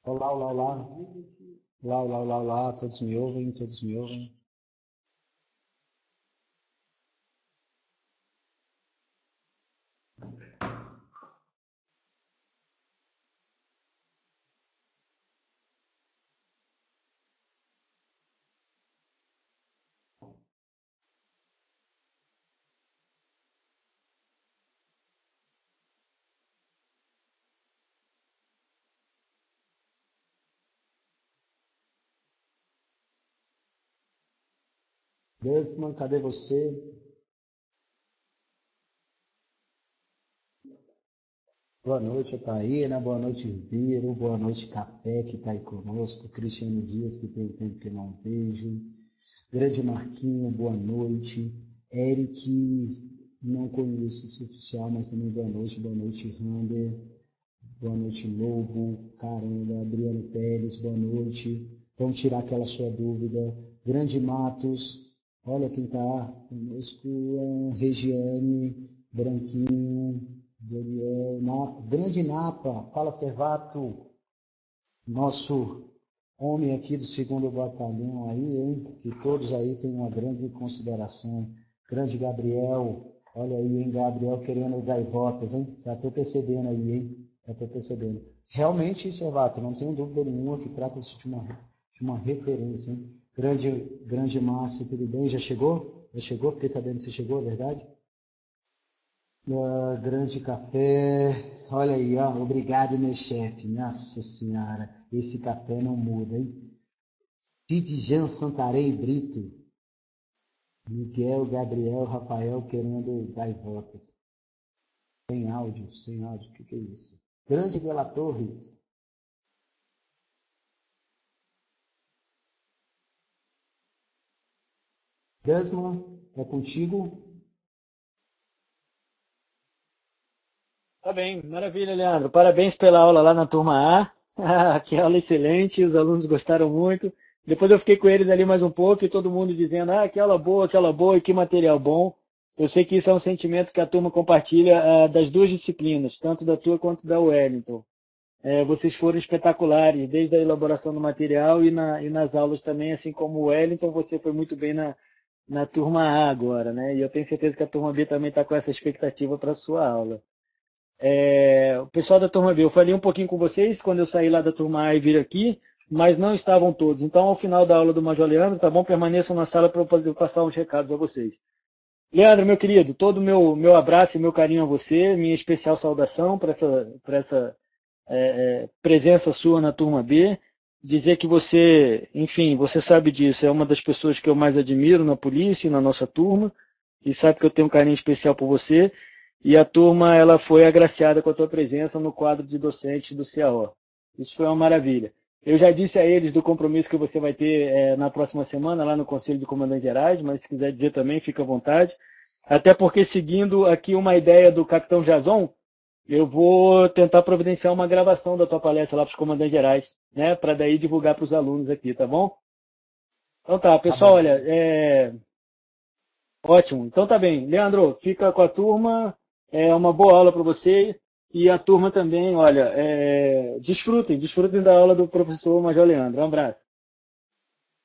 Olá, olá, olá. Olá, olá, olá, olá. Todos me ouvem, todos me ouvem. Desman, cadê você? Boa noite, Ataína. Boa noite, Viro. Boa noite, Café, que está aí conosco. Cristiano Dias, que tem tempo que não vejo. Grande Marquinho, boa noite. Eric, não conheço esse oficial, mas também boa noite. Boa noite, Rander. Boa noite, Lobo. Caramba, Adriano Pérez, boa noite. Vamos tirar aquela sua dúvida. Grande Matos, olha quem está conosco, Regiane, Branquinho, Daniel, Grande Napa, fala Servato, nosso homem aqui do segundo batalhão aí, hein? Que todos aí têm uma grande consideração. Grande Gabriel, olha aí, hein, Gabriel querendo gaivotas, hein? Já estou percebendo aí, hein? Já estou percebendo. Realmente, Servato, não tenho dúvida nenhuma que trata-se de uma referência, hein? Grande Márcio, tudo bem? Já chegou? Já chegou? Fiquei sabendo que você chegou, é verdade? Grande café. Olha aí, ó. Obrigado, meu chefe. Nossa Senhora, esse café não muda, hein? Cid Jean Santarém Brito. Miguel, Gabriel, Rafael querendo gaivotas. Sem áudio, sem áudio. O que é isso? Grande Vela Torres. Desmond, é contigo? Tá bem, maravilha, Leandro. Parabéns pela aula lá na turma A. Que aula excelente, os alunos gostaram muito. Depois eu fiquei com eles ali mais um pouco e todo mundo dizendo, que aula boa e que material bom. Eu sei que isso é um sentimento que a turma compartilha das duas disciplinas, tanto da tua quanto da Wellington. Vocês foram espetaculares, desde a elaboração do material e nas aulas também, assim como o Wellington, você foi muito bem na turma A agora, né? E eu tenho certeza que a turma B também está com essa expectativa para a sua aula. O pessoal da turma B, eu falei um pouquinho com vocês quando eu saí lá da turma A e vir aqui, mas não estavam todos. Então, ao final da aula do Major Leandro, tá bom? Permaneçam na sala para eu poder passar uns recados a vocês. Leandro, meu querido, todo o meu abraço e meu carinho a você, minha especial saudação para essa presença sua na turma B. Dizer que você, enfim, você sabe disso, é uma das pessoas que eu mais admiro na polícia e na nossa turma, e sabe que eu tenho um carinho especial por você. E a turma ela foi agraciada com a tua presença no quadro de docentes do CAO. Isso foi uma maravilha. Eu já disse a eles do compromisso que você vai ter na próxima semana lá no Conselho de Comandantes Gerais, mas se quiser dizer também, fica à vontade. Até porque, seguindo aqui uma ideia do capitão Jason, eu vou tentar providenciar uma gravação da tua palestra lá para os comandantes gerais, né? Para daí divulgar para os alunos aqui, tá bom? Então tá, Tá pessoal, bom. olha, ótimo. Então tá bem. Leandro, fica com a turma. É uma boa aula para você. E a turma também, olha, desfrutem da aula do professor Major Leandro. Um abraço.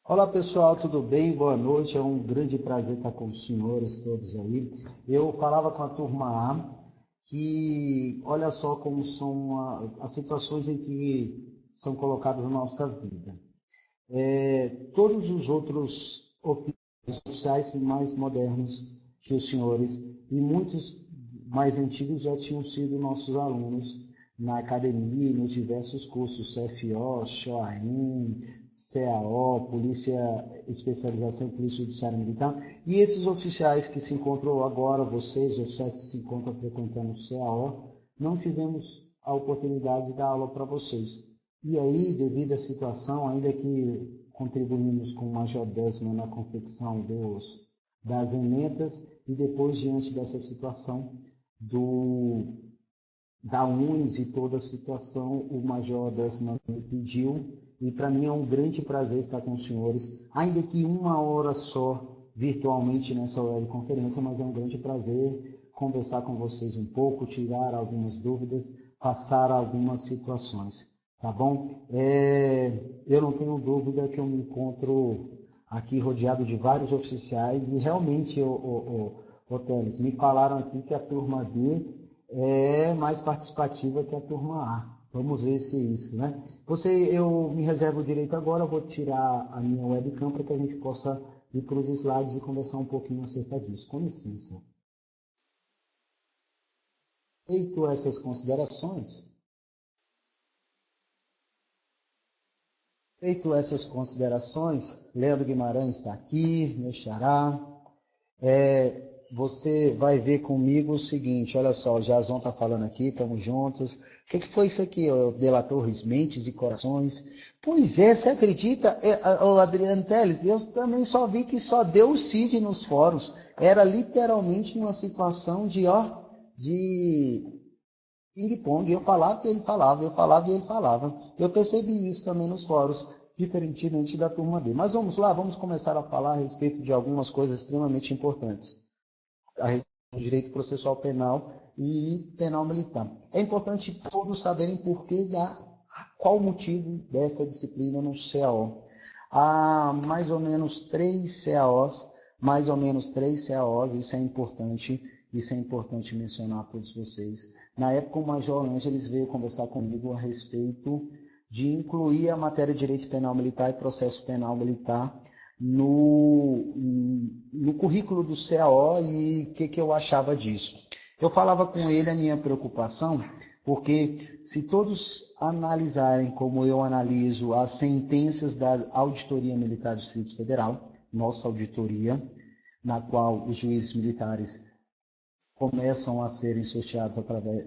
Olá pessoal, tudo bem? Boa noite. É um grande prazer estar com os senhores todos aí. Eu falava com a turma A que olha só como são as situações em que são colocadas na nossa vida. Todos os outros oficiais mais modernos que os senhores e muitos mais antigos já tinham sido nossos alunos na academia e nos diversos cursos CFO, XOAM, CAO, Polícia Especialização em Polícia Judiciária Militar, e esses oficiais que se encontram agora, vocês, oficiais que se encontram frequentando o CAO, não tivemos a oportunidade de dar aula para vocês. E aí, devido à situação, ainda que contribuímos com o Major Desmond na confecção das emendas, e depois, diante dessa situação da UNES e toda a situação, o Major Desmond me pediu, e para mim é um grande prazer estar com os senhores, ainda que uma hora só, virtualmente nessa webconferência, mas é um grande prazer conversar com vocês um pouco, tirar algumas dúvidas, passar algumas situações. tá bom? Eu não tenho dúvida que eu me encontro aqui rodeado de vários oficiais e realmente, Teles, me falaram aqui que a turma D é mais participativa que a turma A. Vamos ver se é isso, né? Eu me reservo o direito agora, eu vou tirar a minha webcam para que a gente possa ir para os slides e conversar um pouquinho acerca disso. Com licença. Feito essas considerações, Leandro Guimarães está aqui, meu xará. Você vai ver comigo o seguinte, olha só, o Jason está falando aqui, estamos juntos. O que foi isso aqui, delatores, mentes e corações? Pois é, você acredita, Adriano Teles, eu também só vi que só deu o CID nos fóruns. Era literalmente uma situação de ping-pong. Eu falava e ele falava, eu falava e ele falava. Eu percebi isso também nos fóruns, diferentemente da turma B. Mas vamos lá, vamos começar a falar a respeito de algumas coisas extremamente importantes. A respeito do direito processual penal e penal militar. É importante todos saberem qual o motivo dessa disciplina no CAO. Há mais ou menos 3 CAOs, isso é importante mencionar a todos vocês. Na época, o Major Ângeles veio conversar comigo a respeito de incluir a matéria de direito penal militar e processo penal militar no currículo do CAO e o que eu achava disso. Eu falava com ele a minha preocupação, porque se todos analisarem como eu analiso as sentenças da Auditoria Militar do Distrito Federal, nossa auditoria, na qual os juízes militares começam a serem sorteados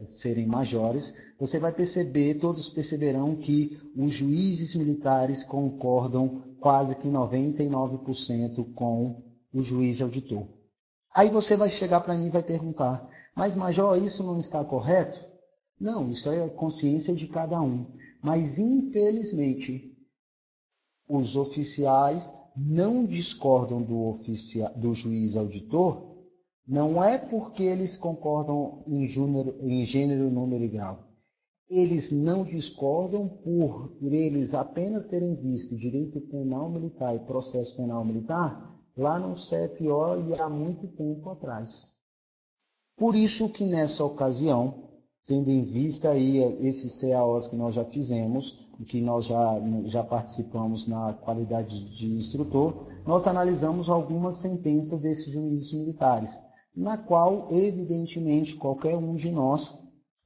serem majores, você vai perceber, todos perceberão que os juízes militares concordam quase que 99% com o juiz auditor. Aí você vai chegar para mim e vai perguntar, mas major, isso não está correto? Não, isso é consciência de cada um. Mas infelizmente, os oficiais não discordam do juiz auditor. Não é porque eles concordam em gênero, número e grau. Eles não discordam por eles apenas terem visto direito penal militar e processo penal militar lá no CFO e há muito tempo atrás. Por isso que nessa ocasião, tendo em vista aí esses CAOs que nós já fizemos, que nós já participamos na qualidade de instrutor, nós analisamos algumas sentenças desses juízes militares, na qual, evidentemente, qualquer um de nós,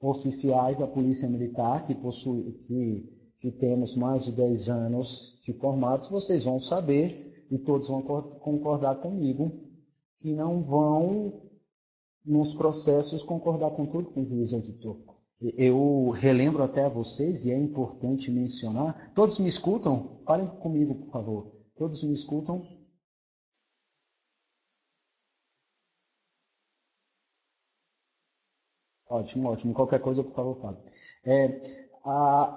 oficiais da Polícia Militar, que temos mais de 10 anos de formados, vocês vão saber, e todos vão concordar comigo, que não vão, nos processos, concordar com tudo que o juiz auditor. Eu relembro até a vocês, e é importante mencionar, todos me escutam? Falem comigo, por favor. Todos me escutam? Ótimo, ótimo. Qualquer coisa, por favor, fale.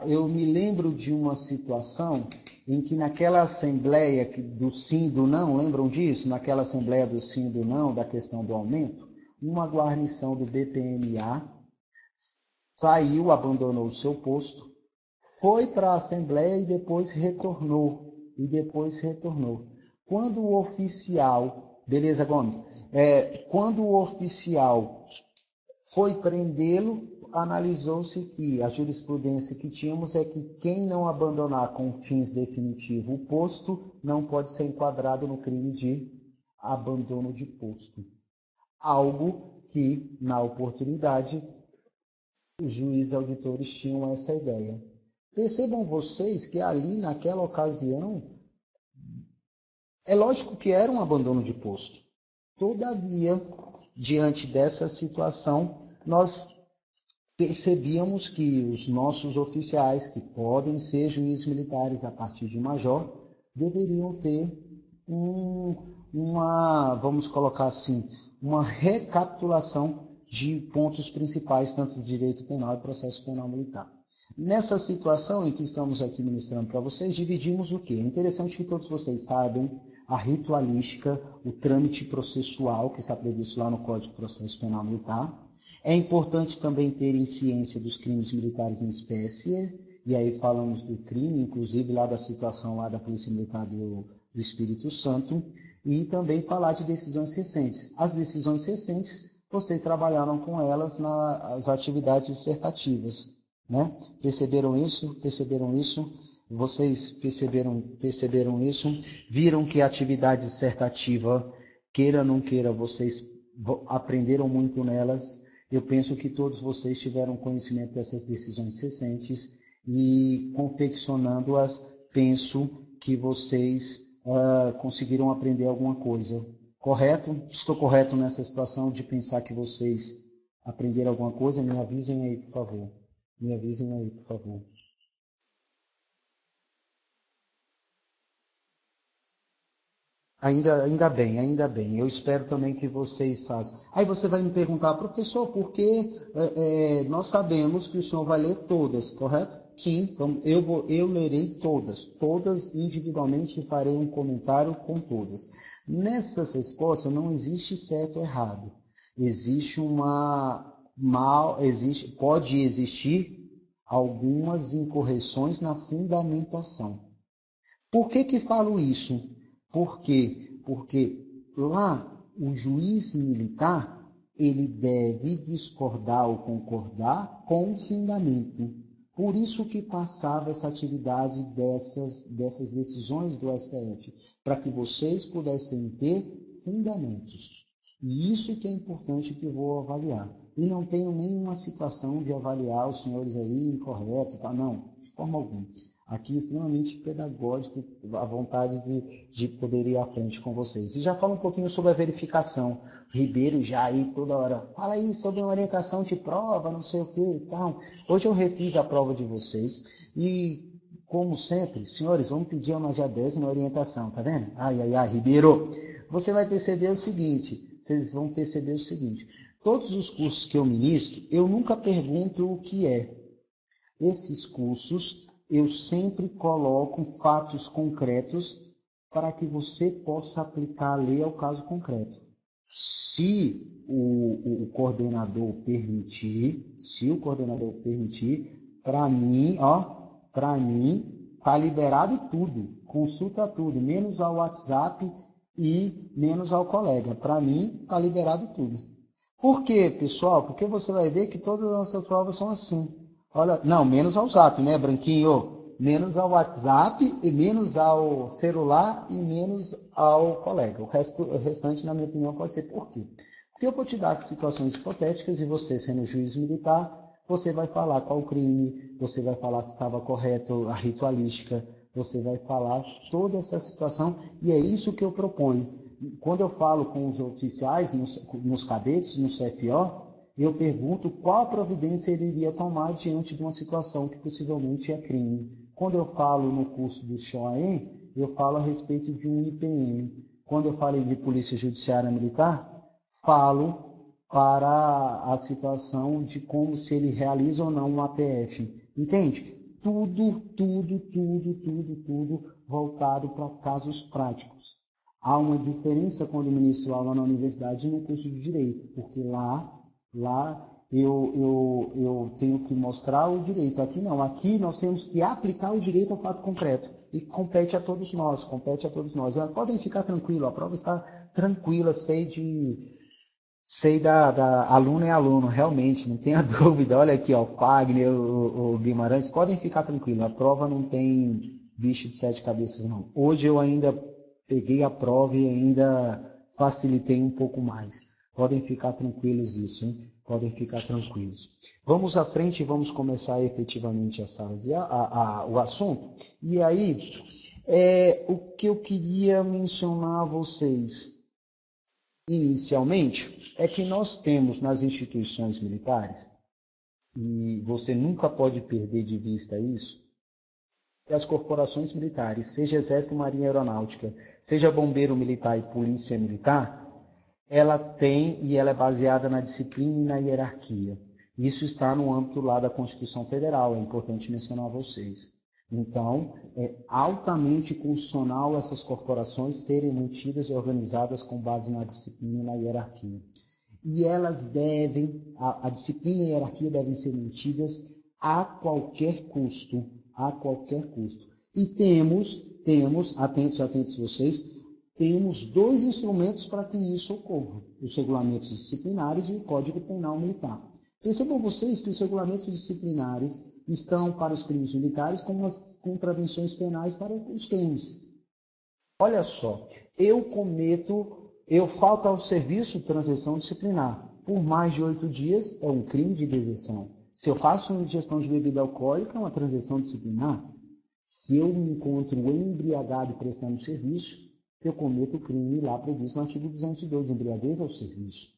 Eu me lembro de uma situação em que naquela assembleia do sim e do não, lembram disso? Naquela assembleia do sim e do não, da questão do aumento, uma guarnição do BPMA saiu, abandonou o seu posto, foi para a assembleia e depois retornou. Quando o oficial, beleza, Gomes? Quando o oficial foi prendê-lo, analisou-se que a jurisprudência que tínhamos é que quem não abandonar com fins definitivos o posto não pode ser enquadrado no crime de abandono de posto. Algo que, na oportunidade, os juízes auditores tinham essa ideia. Percebam vocês que ali, naquela ocasião, é lógico que era um abandono de posto. Todavia, diante dessa situação, nós percebíamos que os nossos oficiais, que podem ser juízes militares a partir de major, deveriam ter vamos colocar assim, uma recapitulação de pontos principais, tanto de direito penal e processo penal militar. Nessa situação em que estamos aqui ministrando para vocês, dividimos o quê? É interessante que todos vocês saibam a ritualística, o trâmite processual que está previsto lá no Código de Processo Penal Militar. É importante também terem ciência dos crimes militares em espécie e aí falamos do crime, inclusive lá da situação lá da Polícia Militar do Espírito Santo, e também falar de decisões recentes. As decisões recentes, vocês trabalharam com elas nas atividades dissertativas, né? Perceberam isso? Perceberam isso? Vocês perceberam isso? Viram que a atividade dissertativa, queira ou não queira, vocês aprenderam muito nelas. Eu penso que todos vocês tiveram conhecimento dessas decisões recentes e, confeccionando-as, penso que vocês conseguiram aprender alguma coisa. Correto? Estou correto nessa situação de pensar que vocês aprenderam alguma coisa? Me avisem aí, por favor. Me avisem aí, por favor. Ainda bem, ainda bem. Eu espero também que vocês façam. Aí você vai me perguntar, professor, por que nós sabemos que o senhor vai ler todas, correto? Sim, então eu lerei todas individualmente e farei um comentário com todas. Nessas respostas não existe certo ou errado. Existe pode existir algumas incorreções na fundamentação. Por que falo isso? Por quê? Porque lá o juiz militar, ele deve discordar ou concordar com o fundamento. Por isso que passava essa atividade dessas decisões do STF, para que vocês pudessem ter fundamentos. E isso que é importante que eu vou avaliar. E não tenho nenhuma situação de avaliar os senhores aí incorretos, tá? Não, de forma alguma. Aqui extremamente pedagógico, a vontade de poder ir à frente com vocês. E já fala um pouquinho sobre a verificação. Ribeiro já aí toda hora, fala aí sobre uma orientação de prova, não sei o que e tal. Hoje eu refiz a prova de vocês e, como sempre, senhores, vamos pedir uma já 10ª orientação, tá vendo? Ai, Ribeiro. Você vai perceber o seguinte, vocês vão perceber o seguinte, todos os cursos que eu ministro, eu nunca pergunto o que é. Esses cursos, eu sempre coloco fatos concretos para que você possa aplicar a lei ao caso concreto. Se o coordenador permitir, para mim, tá liberado tudo, consulta tudo, menos ao WhatsApp e menos ao colega. Para mim, tá liberado tudo. Por quê, pessoal? Porque você vai ver que todas as nossas provas são assim. Olha, não, menos ao Zap, né, Branquinho? Menos ao WhatsApp, e menos ao celular e menos ao colega. O restante, na minha opinião, pode ser por quê? Porque eu vou te dar situações hipotéticas e você, sendo juiz militar, você vai falar qual o crime, você vai falar se estava correto a ritualística, você vai falar toda essa situação e é isso que eu proponho. Quando eu falo com os oficiais, nos cadetes, no CFO, eu pergunto qual providência ele iria tomar diante de uma situação que possivelmente é crime. Quando eu falo no curso do XOAEM, eu falo a respeito de um IPM. Quando eu falei de Polícia Judiciária Militar, falo para a situação de como se ele realiza ou não um APF. Entende? Tudo voltado para casos práticos. Há uma diferença quando eu ministro aula na universidade e no curso de Direito, porque lá eu tenho que mostrar o direito. Aqui não, aqui nós temos que aplicar o direito ao fato concreto. E compete a todos nós. Podem ficar tranquilos, a prova está tranquila, sei da aluno é aluno, realmente, não tenha dúvida. Olha aqui, ó, o Fagner, o Guimarães, podem ficar tranquilos, a prova não tem bicho de 7 cabeças, não. Hoje eu ainda peguei a prova e ainda facilitei um pouco mais. Podem ficar tranquilos isso, hein? Podem ficar tranquilos. Vamos à frente e vamos começar efetivamente a sala o assunto. E aí, o que eu queria mencionar a vocês inicialmente é que nós temos nas instituições militares, e você nunca pode perder de vista isso, que as corporações militares, seja Exército, Marinha, Aeronáutica, seja Bombeiro Militar e Polícia Militar, ela é baseada na disciplina e na hierarquia. Isso está no âmbito lá da Constituição Federal, é importante mencionar a vocês. Então, é altamente constitucional essas corporações serem mantidas e organizadas com base na disciplina e na hierarquia. E elas a disciplina e a hierarquia devem ser mantidas a qualquer custo, a qualquer custo. E temos, atentos vocês, temos dois instrumentos para que isso ocorra, os regulamentos disciplinares e o Código Penal Militar. Percebam vocês que os regulamentos disciplinares estão para os crimes militares como as contravenções penais para os crimes. Olha só, eu falto ao serviço de transição disciplinar. Por mais de 8 dias é um crime de deserção. Se eu faço uma ingestão de bebida alcoólica, é uma transição disciplinar. Se eu me encontro embriagado prestando serviço, eu cometo o crime lá previsto no artigo 202, embriaguez ao serviço.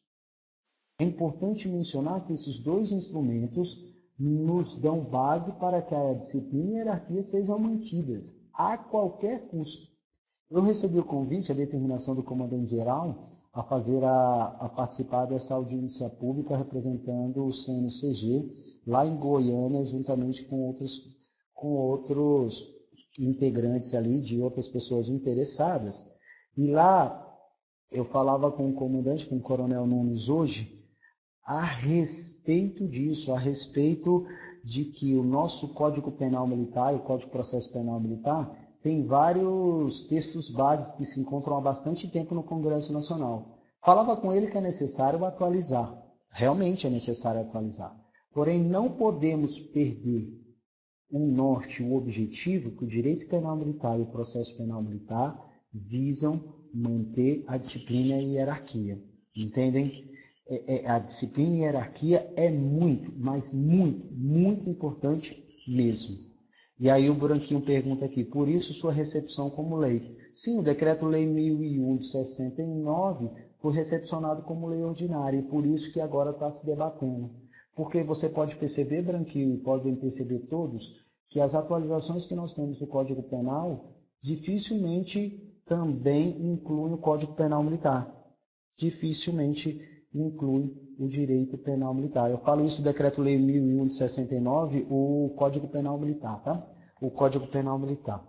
É importante mencionar que esses dois instrumentos nos dão base para que a disciplina e a hierarquia sejam mantidas, a qualquer custo. Eu recebi o convite, a determinação do comandante-geral, a participar dessa audiência pública representando o CNCG, lá em Goiânia, juntamente com outros integrantes ali, de outras pessoas interessadas. E lá eu falava com o comandante, com o coronel Nunes hoje, a respeito disso, a respeito de que o nosso Código Penal Militar e o Código de Processo Penal Militar tem vários textos básicos que se encontram há bastante tempo no Congresso Nacional. Falava com ele que é necessário atualizar, realmente é necessário atualizar. Porém, não podemos perder um norte, um objetivo, que o direito penal militar e o processo penal militar visam manter a disciplina e a hierarquia. Entendem? A disciplina e a hierarquia é muito, mas muito, muito importante mesmo. E aí o Branquinho pergunta aqui, por isso sua recepção como lei? Sim, o Decreto-Lei 1001 de 69 foi recepcionado como lei ordinária, e por isso que agora está se debatendo. Porque você pode perceber, Branquinho, e podem perceber todos, que as atualizações que nós temos do Código Penal dificilmente também incluem o Código Penal Militar. Dificilmente inclui o direito penal militar. Eu falo isso do Decreto-Lei 1001 de 69, o Código Penal Militar, tá? O Código Penal Militar.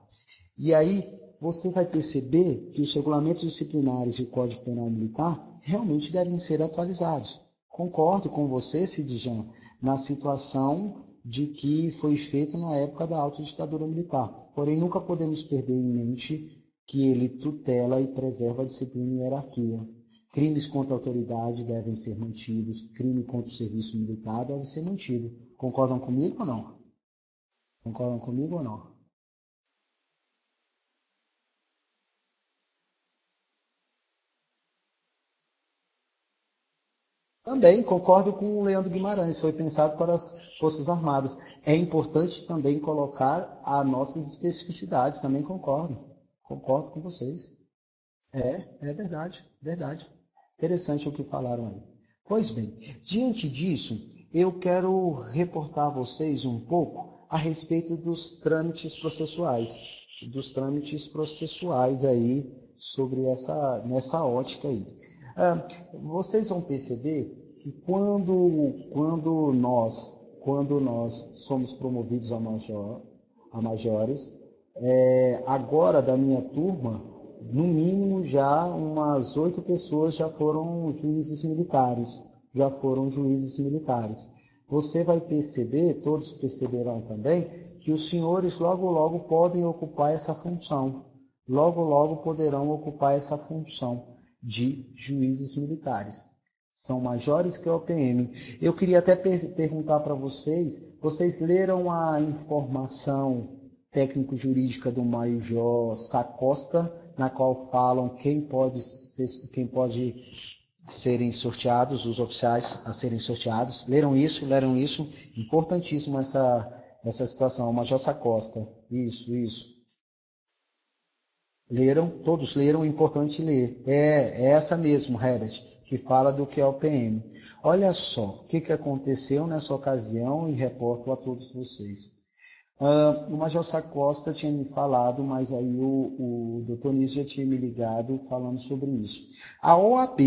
E aí você vai perceber que os regulamentos disciplinares e o Código Penal Militar realmente devem ser atualizados. Concordo com você, Sidjan, na situação de que foi feito na época da autoditadura militar. Porém, nunca podemos perder em mente que ele tutela e preserva a disciplina e a hierarquia. Crimes contra a autoridade devem ser mantidos, crime contra o serviço militar deve ser mantido. Concordam comigo ou não? Concordam comigo ou não? Também concordo com o Leandro Guimarães, foi pensado para as Forças Armadas. É importante também colocar as nossas especificidades, também concordo. Concordo com vocês. É verdade, verdade. Interessante o que falaram aí. Pois bem, diante disso, eu quero reportar a vocês um pouco a respeito dos trâmites processuais aí sobre nessa ótica aí. Vocês vão perceber que quando nós somos promovidos a majores, agora da minha turma, no mínimo já umas 8 pessoas já foram juízes militares. Você vai perceber, todos perceberão também, que os senhores logo logo podem ocupar essa função. Logo logo poderão ocupar essa função de juízes militares. São majores que a OPM. Eu queria até perguntar para vocês leram a informação técnico-jurídica do Major Sacosta, na qual falam quem pode serem sorteados, os oficiais a serem sorteados. Leram isso? Importantíssimo essa situação. O Major Sacosta. Isso. Leram? Todos leram, é importante ler. É essa mesmo, Herbert, que fala do que é o PM. Olha só o que aconteceu nessa ocasião e reporto a todos vocês. O Major Sacosta tinha me falado, mas aí o Dr. Nísio já tinha me ligado falando sobre isso. A OAB,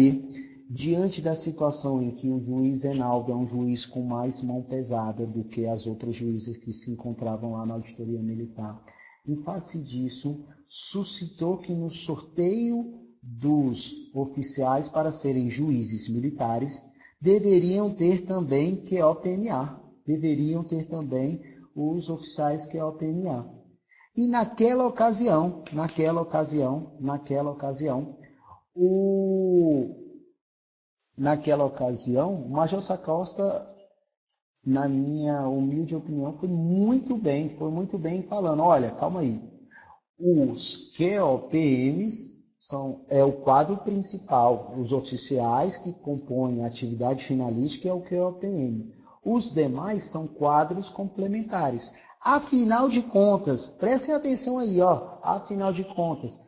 diante da situação em que o juiz Enaldo é um juiz com mais mão pesada do que as outras juízes que se encontravam lá na auditoria militar, em face disso, suscitou que no sorteio dos oficiais para serem juízes militares, deveriam ter também QOPMA. deveriam ter também os oficiais QOPNA. E naquela ocasião, o Major Sacosta, na minha humilde opinião, foi muito bem falando, olha, calma aí, os QOPMs é o quadro principal, os oficiais que compõem a atividade finalística é o QOPM. Os demais são quadros complementares. Afinal de contas, prestem atenção aí, ó, afinal de contas,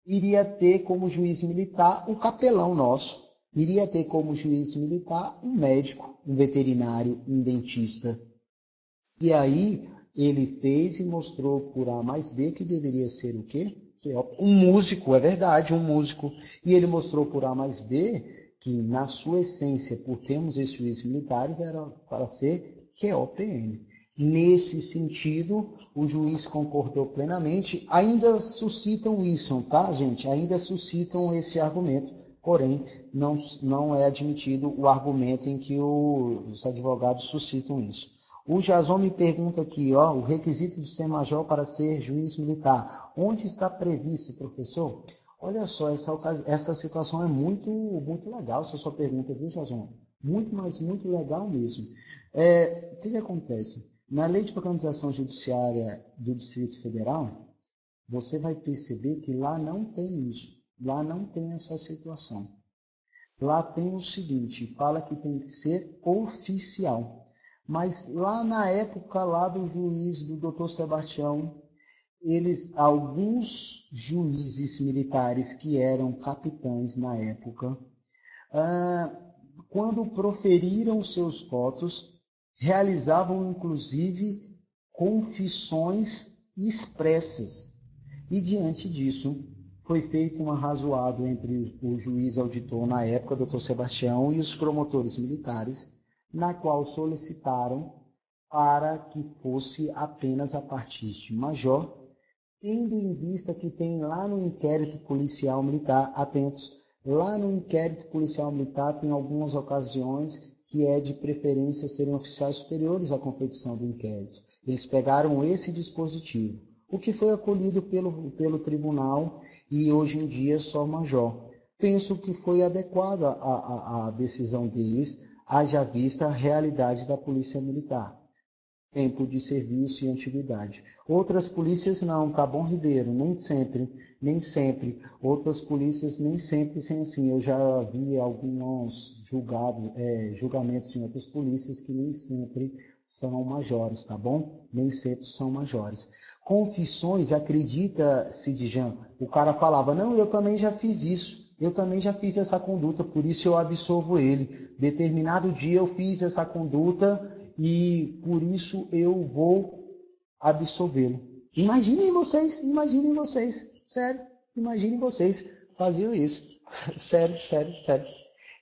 iria ter como juiz militar o capelão nosso, iria ter como juiz militar um médico, um veterinário, um dentista. E aí ele fez e mostrou por A mais B que deveria ser o quê? Um músico, é verdade, um músico. E ele mostrou por A mais B que, na sua essência, por termos esses juízes militares, era para ser QOPM. Nesse sentido, o juiz concordou plenamente. Ainda suscitam isso, tá, gente? Ainda suscitam esse argumento. Porém, não é admitido o argumento em que os advogados suscitam isso. O Jason me pergunta aqui, ó, o requisito de ser major para ser juiz militar. Onde está previsto, professor? Olha só, essa situação é muito legal, essa sua pergunta, viu, Jason? Muito legal mesmo. O que acontece? Na Lei de Organização Judiciária do Distrito Federal, você vai perceber que lá não tem isso. Lá não tem essa situação. Lá tem o seguinte, fala que tem que ser oficial. Mas lá na época lá do juiz, do Dr. Sebastião, alguns juízes militares que eram capitães na época, quando proferiram seus votos, realizavam inclusive confissões expressas. E diante disso, foi feito um arrazoado entre o juiz auditor na época, Dr. Sebastião, e os promotores militares, na qual solicitaram para que fosse apenas a partir de major, tendo em vista que tem lá no inquérito policial militar, atentos, lá no inquérito policial militar tem algumas ocasiões que é de preferência serem oficiais superiores à competição do inquérito. Eles pegaram esse dispositivo, o que foi acolhido pelo tribunal e hoje em dia só major. Penso que foi adequada a decisão deles, haja vista a realidade da polícia militar, tempo de serviço e antiguidade. Outras polícias não, tá bom, Ribeiro? Nem sempre. Outras polícias nem sempre são assim. Eu já vi alguns julgamentos em outras polícias que nem sempre são majores, tá bom? Nem sempre são majores. Confissões, acredita, Sidjan, o cara falava, não, eu também já fiz isso, eu também já fiz essa conduta, por isso eu absolvo ele. Determinado dia eu fiz essa conduta e por isso eu vou absolvê-lo. Imaginem vocês, sério, imaginem vocês faziam isso, sério.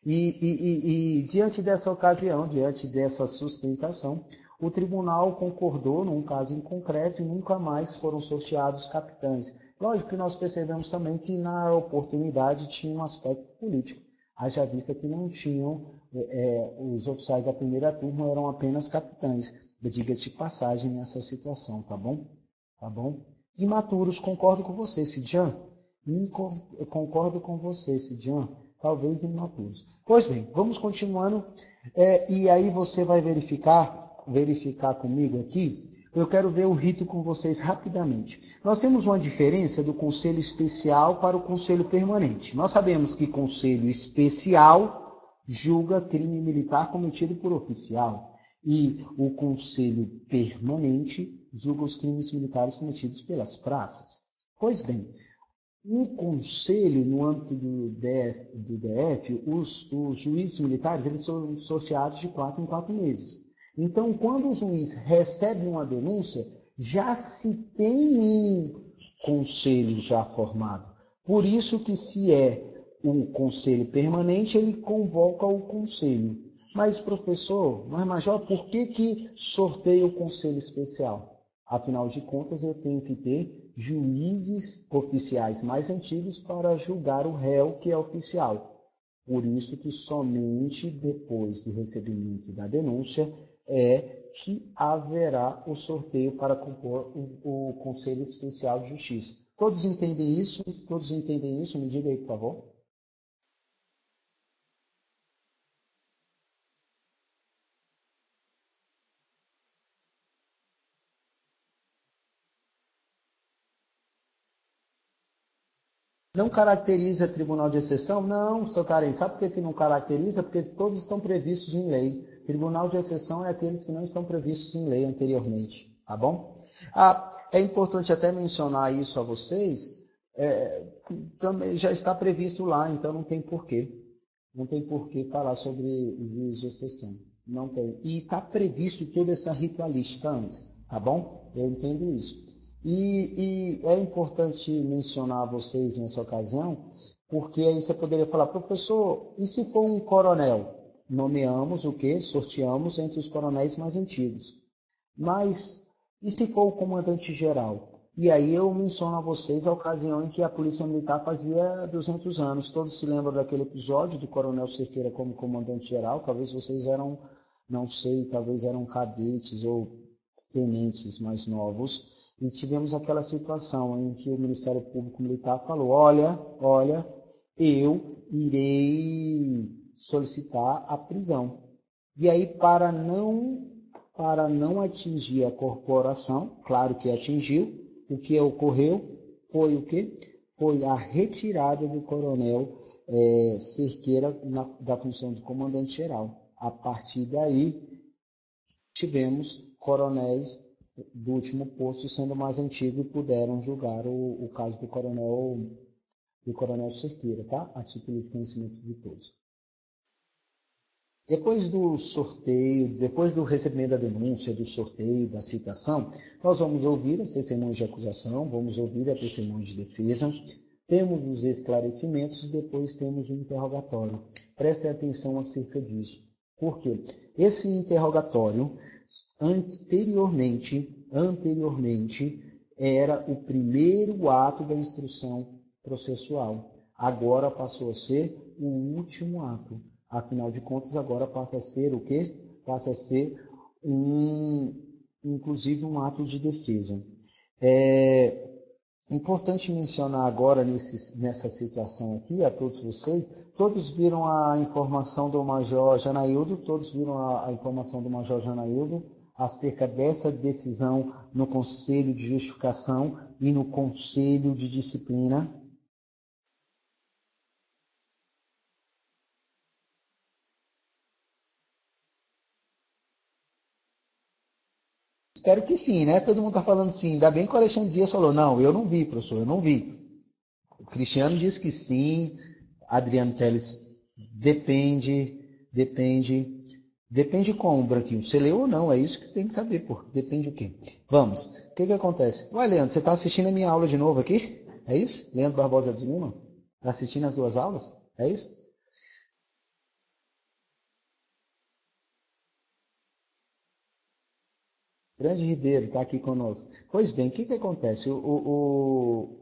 E diante dessa ocasião, diante dessa sustentação, o tribunal concordou num caso em concreto e nunca mais foram sorteados capitães. Lógico que nós percebemos também que na oportunidade tinha um aspecto político, haja vista que não tinham, os oficiais da primeira turma eram apenas capitães. Diga-se de passagem nessa situação, tá bom? Tá bom? Imaturos, concordo com você, Sidjan. Concordo com você, Sidjan. Talvez imaturos. Pois bem, vamos continuando. E aí você vai verificar comigo aqui. Eu quero ver o rito com vocês rapidamente. Nós temos uma diferença do conselho especial para o conselho permanente. Nós sabemos que conselho especial julga crime militar cometido por oficial e o conselho permanente julga os crimes militares cometidos pelas praças. Pois bem, o conselho, no âmbito do DF, os juízes militares eles são sorteados de 4 em 4 meses. Então, quando o juiz recebe uma denúncia, já se tem um conselho já formado. Por isso que se é um conselho permanente, ele convoca o conselho. Mas, professor, major, por que sorteia o conselho especial? Afinal de contas, eu tenho que ter juízes oficiais mais antigos para julgar o réu que é oficial. Por isso que somente depois do recebimento da denúncia é que haverá o sorteio para compor o Conselho Especial de Justiça. Todos entendem isso? Todos entendem isso? Me diga aí, por favor. Não caracteriza tribunal de exceção? Não, seu Karen. Sabe por que não caracteriza? Porque todos estão previstos em lei. Tribunal de exceção é aqueles que não estão previstos em lei anteriormente, tá bom? É importante até mencionar isso a vocês, também já está previsto lá, então não tem porquê. Não tem porquê falar sobre juiz de exceção. Não tem. E está previsto toda essa ritualística antes, tá bom? Eu entendo isso. E é importante mencionar a vocês nessa ocasião, porque aí você poderia falar, professor, e se for um coronel? Nomeamos o quê? Sorteamos entre os coronéis mais antigos. Mas, e se for o comandante geral? E aí eu menciono a vocês a ocasião em que a Polícia Militar fazia 200 anos. Todos se lembram daquele episódio do Coronel Cerqueira como comandante geral? Talvez vocês eram, não sei, talvez eram cadetes ou tenentes mais novos. E tivemos aquela situação em que o Ministério Público Militar falou, olha, eu irei solicitar a prisão. E aí, para não atingir a corporação, claro que atingiu, o que ocorreu foi o quê? Foi a retirada do coronel Cerqueira da função de comandante-geral. A partir daí, tivemos coronéis do último posto sendo mais antigo e puderam julgar o caso do coronel Cerqueira, tá? A título de conhecimento de todos. Depois do sorteio, depois do recebimento da denúncia, do sorteio, da citação, nós vamos ouvir as testemunhas de acusação, vamos ouvir a testemunha de defesa, temos os esclarecimentos e depois temos o interrogatório. Prestem atenção acerca disso. Por quê? Esse interrogatório, anteriormente, era o primeiro ato da instrução processual. Agora passou a ser o último ato. Afinal de contas, agora passa a ser o quê? Passa a ser inclusive um ato de defesa. É importante mencionar agora nessa situação aqui, a todos vocês, todos viram a informação do Major Janaildo, acerca dessa decisão no Conselho de Justificação e no Conselho de Disciplina. Espero que sim, né? Todo mundo está falando sim. Ainda bem que o Alexandre Dias falou, não, eu não vi, professor, eu não vi. O Cristiano disse que sim. Adriano Teles, depende como, Branquinho. Você leu ou não? É isso que você tem que saber, pô. Depende o quê? Vamos. O que acontece? Ué, Leandro, você está assistindo a minha aula de novo aqui? É isso? Leandro Barbosa de Lima? Está assistindo as duas aulas? É isso? Grande Ribeiro está aqui conosco. Pois bem, o que acontece? Eu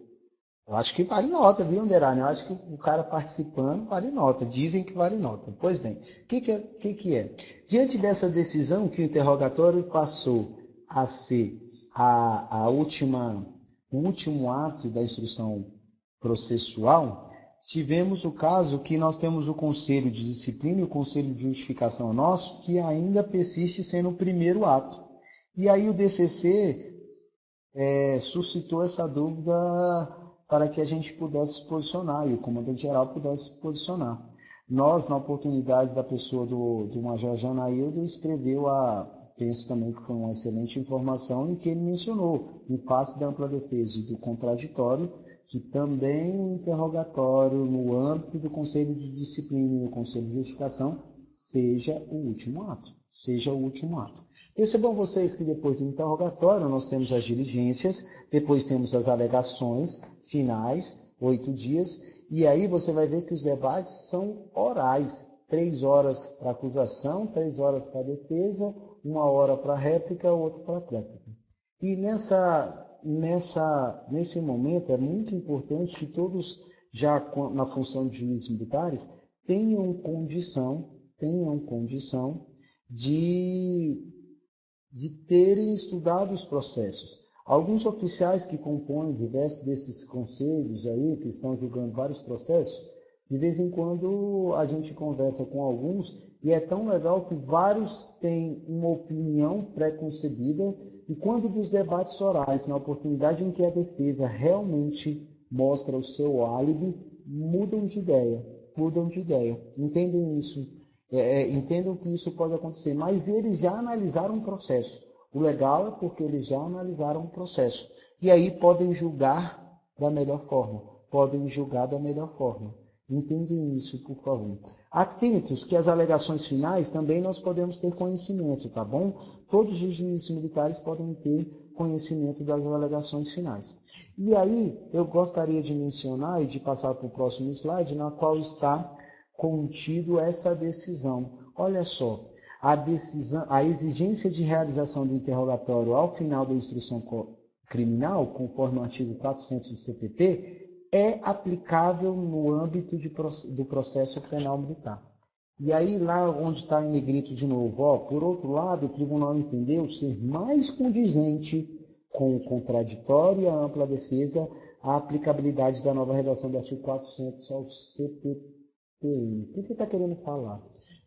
acho que vale nota, viu, Anderani? Eu acho que o cara participando vale nota. Dizem que vale nota. Pois bem, o que é? Diante dessa decisão que o interrogatório passou a ser o último ato da instrução processual, tivemos o caso que nós temos o Conselho de Disciplina e o Conselho de Justificação nosso, que ainda persiste sendo o primeiro ato. E aí o DCC suscitou essa dúvida para que a gente pudesse se posicionar e o comandante-geral pudesse se posicionar. Nós, na oportunidade da pessoa do Major Janaildo, escreveu penso também que foi uma excelente informação, em que ele mencionou, em face da ampla defesa e do contraditório, que também o interrogatório no âmbito do Conselho de Disciplina e do Conselho de Justificação seja o último ato. Percebam vocês que depois do interrogatório nós temos as diligências, depois temos as alegações finais, 8 dias, e aí você vai ver que os debates são orais. 3 horas para acusação, 3 horas para defesa, 1 hora para réplica, outra para réplica. E nesse momento é muito importante que todos, já na função de juízes militares, tenham condição de de terem estudado os processos. Alguns oficiais que compõem diversos desses conselhos aí, que estão julgando vários processos, de vez em quando a gente conversa com alguns e é tão legal que vários têm uma opinião pré-concebida e quando dos debates orais, na oportunidade em que a defesa realmente mostra o seu álibi, mudam de ideia, entendem isso, entendam que isso pode acontecer, mas eles já analisaram o processo. O legal é porque eles já analisaram o processo. E aí podem julgar da melhor forma. Entendem isso, por favor. Atentos que as alegações finais também nós podemos ter conhecimento, tá bom? Todos os juízes militares podem ter conhecimento das alegações finais. E aí eu gostaria de mencionar e de passar para o próximo slide, na qual está contido essa decisão. Olha só. A exigência de realização do interrogatório ao final da instrução criminal, conforme o artigo 400 do CPP, é aplicável no âmbito do processo penal militar. E aí, lá onde está em negrito de novo, por outro lado, o tribunal entendeu ser mais condizente com o contraditório e a ampla defesa a aplicabilidade da nova redação do artigo 400 ao CPPI. O que está querendo falar?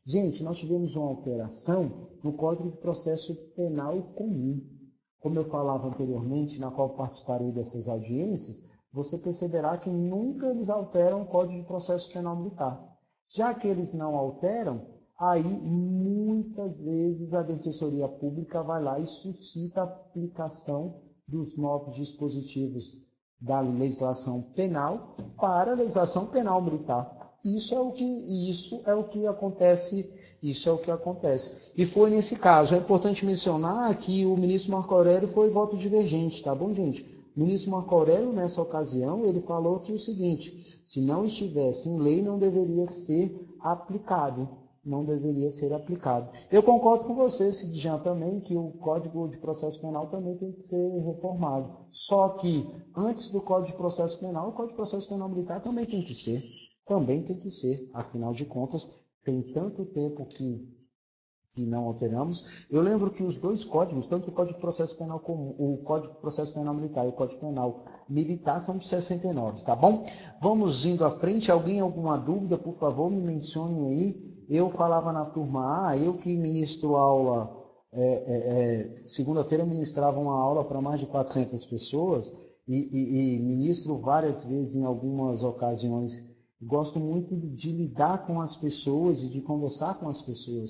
Gente, nós tivemos uma alteração no Código de Processo Penal Comum. Como eu falava anteriormente, na qual participarei dessas audiências, você perceberá que nunca eles alteram o Código de Processo Penal Militar. Já que eles não alteram, aí muitas vezes a Defensoria Pública vai lá e suscita a aplicação dos novos dispositivos da legislação penal para a legislação penal militar. Isso é o que acontece. E foi nesse caso. É importante mencionar que o ministro Marco Aurélio foi voto divergente, tá bom, gente? O ministro Marco Aurélio, nessa ocasião, ele falou que o seguinte: se não estivesse em lei, não deveria ser aplicado. Eu concordo com você, Sidjan, também, que o Código de Processo Penal também tem que ser reformado. Só que, antes do Código de Processo Penal, o Código de Processo Penal Militar também tem que ser. Afinal de contas, tem tanto tempo que não alteramos. Eu lembro que os dois códigos, tanto o Código de Processo Penal comum, o Código de Processo Penal Militar e o Código Penal Militar são de 69, tá bom? Vamos indo à frente. Alguma dúvida, por favor, me mencione aí. Eu falava na turma A, eu que ministro aula, segunda-feira ministrava uma aula para mais de 400 pessoas e ministro várias vezes em algumas ocasiões. Gosto muito de lidar com as pessoas e de conversar com as pessoas.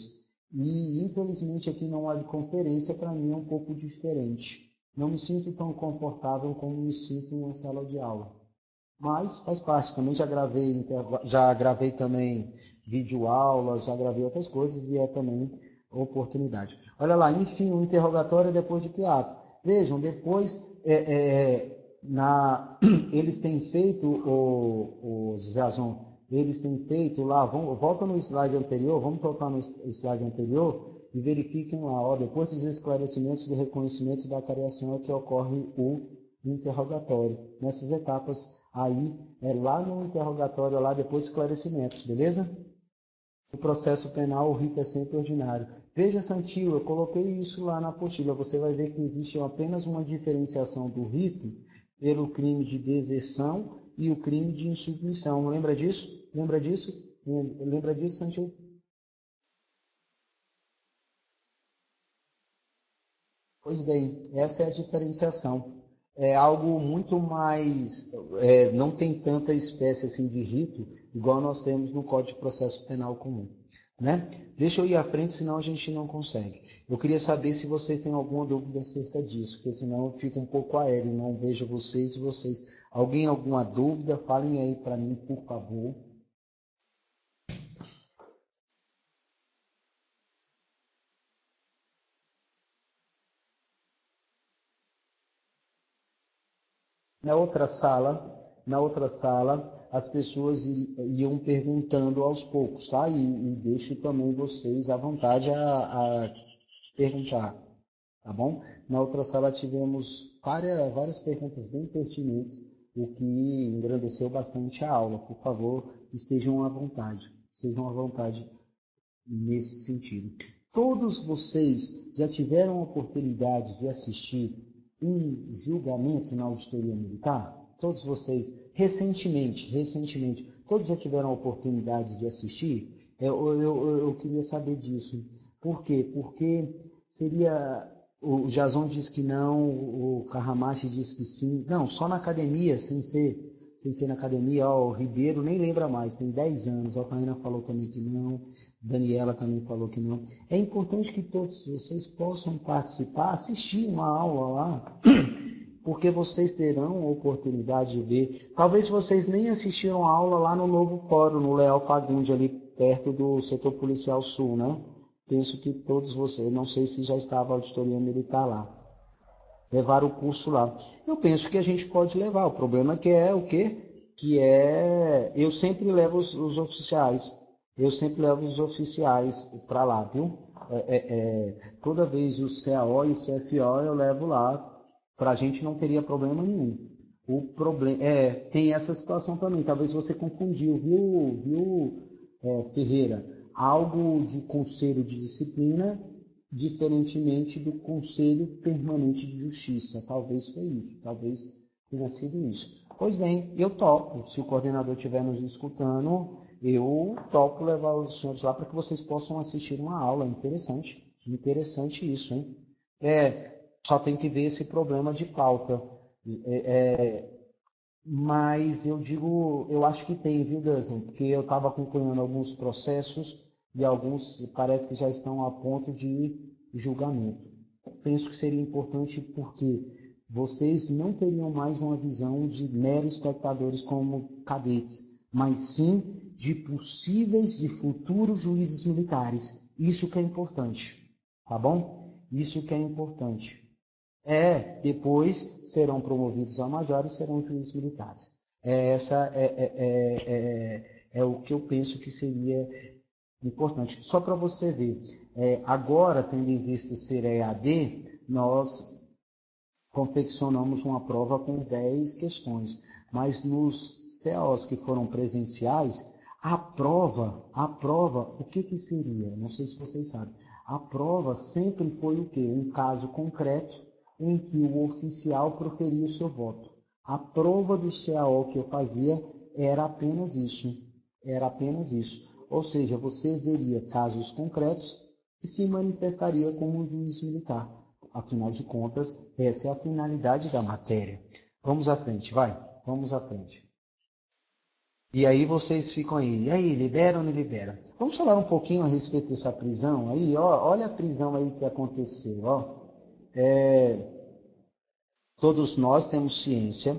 E, infelizmente, aqui não há conferência, para mim é um pouco diferente. Não me sinto tão confortável como me sinto em uma sala de aula. Mas faz parte. Também já gravei também videoaulas, já gravei outras coisas e é também oportunidade. Olha lá, enfim, o interrogatório é depois de que ato? Vejam, depois eles têm feito, Jason, eles têm feito lá, volta no slide anterior, vamos tocar no slide anterior e verifiquem lá, depois dos esclarecimentos do reconhecimento da cariação é que ocorre o interrogatório. Nessas etapas aí, lá no interrogatório, lá depois dos esclarecimentos, beleza? O processo penal, o rito é sempre ordinário. Veja, Santil, eu coloquei isso lá na apostila, você vai ver que existe apenas uma diferenciação do rito pelo crime de deserção e o crime de insubmissão. Lembra disso? Lembra disso, Santil? Pois bem, essa é a diferenciação. É algo muito mais... não tem tanta espécie assim de rito, igual nós temos no Código de Processo Penal Comum. Né? Deixa eu ir à frente, senão a gente não consegue. Eu queria saber se vocês têm alguma dúvida acerca disso, porque senão fica um pouco aéreo, não vejo vocês e vocês. Alguém alguma dúvida? Falem aí para mim, por favor. Na outra sala, as pessoas iam perguntando aos poucos, tá? E deixo também vocês à vontade a perguntar, tá bom? Na outra sala tivemos várias perguntas bem pertinentes, o que engrandeceu bastante a aula. Por favor, estejam à vontade nesse sentido. Todos vocês já tiveram a oportunidade de assistir um julgamento na auditoria militar? Todos vocês, recentemente, todos já tiveram a oportunidade de assistir? Eu queria saber disso. Por quê? Porque o Jason diz que não, o Carramache diz que sim. Não, só na academia, sem ser na academia. Ó, o Ribeiro nem lembra mais, tem 10 anos. A Caína falou também que não. Daniela também falou que não. É importante que todos vocês possam participar, assistir uma aula lá, porque vocês terão a oportunidade de ver. Talvez vocês nem assistiram a aula lá no Novo Fórum, no Leal Fagundes, ali perto do Setor Policial Sul, né? Penso que todos vocês, não sei se já estava a auditoria militar lá, levaram o curso lá. Eu penso que a gente pode levar. O problema é o quê? Eu sempre levo os oficiais. Eu sempre levo os oficiais para lá, viu? Toda vez o CAO e o CFO eu levo lá. Para a gente não teria problema nenhum. O problema tem essa situação também. Talvez você confundiu, viu, Ferreira? Algo de conselho de disciplina, diferentemente do Conselho Permanente de Justiça. Talvez foi isso. Talvez tenha sido isso. Pois bem, eu topo. Se o coordenador estiver nos escutando, eu topo levar os senhores lá para que vocês possam assistir uma aula. Interessante isso, hein? Só tem que ver esse problema de pauta. Mas eu acho que tem, viu, Dazan? Porque eu estava acompanhando alguns processos e alguns parece que já estão a ponto de julgamento. Penso que seria importante porque vocês não teriam mais uma visão de meros espectadores como cadetes, mas sim de possíveis, de futuros juízes militares. Isso que é importante, tá bom? Isso que é importante. Depois serão promovidos a majores e serão juízes militares. Essa é o que eu penso que seria importante. Só para você ver, agora, tendo em vista ser EAD, nós confeccionamos uma prova com 10 questões, mas nos CAOs que foram presenciais, a prova, o que seria? Não sei se vocês sabem. A prova sempre foi o quê? Um caso concreto em que o oficial proferia o seu voto. A prova do CAO que eu fazia era apenas isso. Ou seja, você veria casos concretos e se manifestaria como um juiz militar. Afinal de contas, essa é a finalidade da matéria. Vamos à frente, vai. Vamos à frente. E aí vocês ficam aí. E aí, libera ou não libera? Vamos falar um pouquinho a respeito dessa prisão aí. Olha a prisão aí que aconteceu. Todos nós temos ciência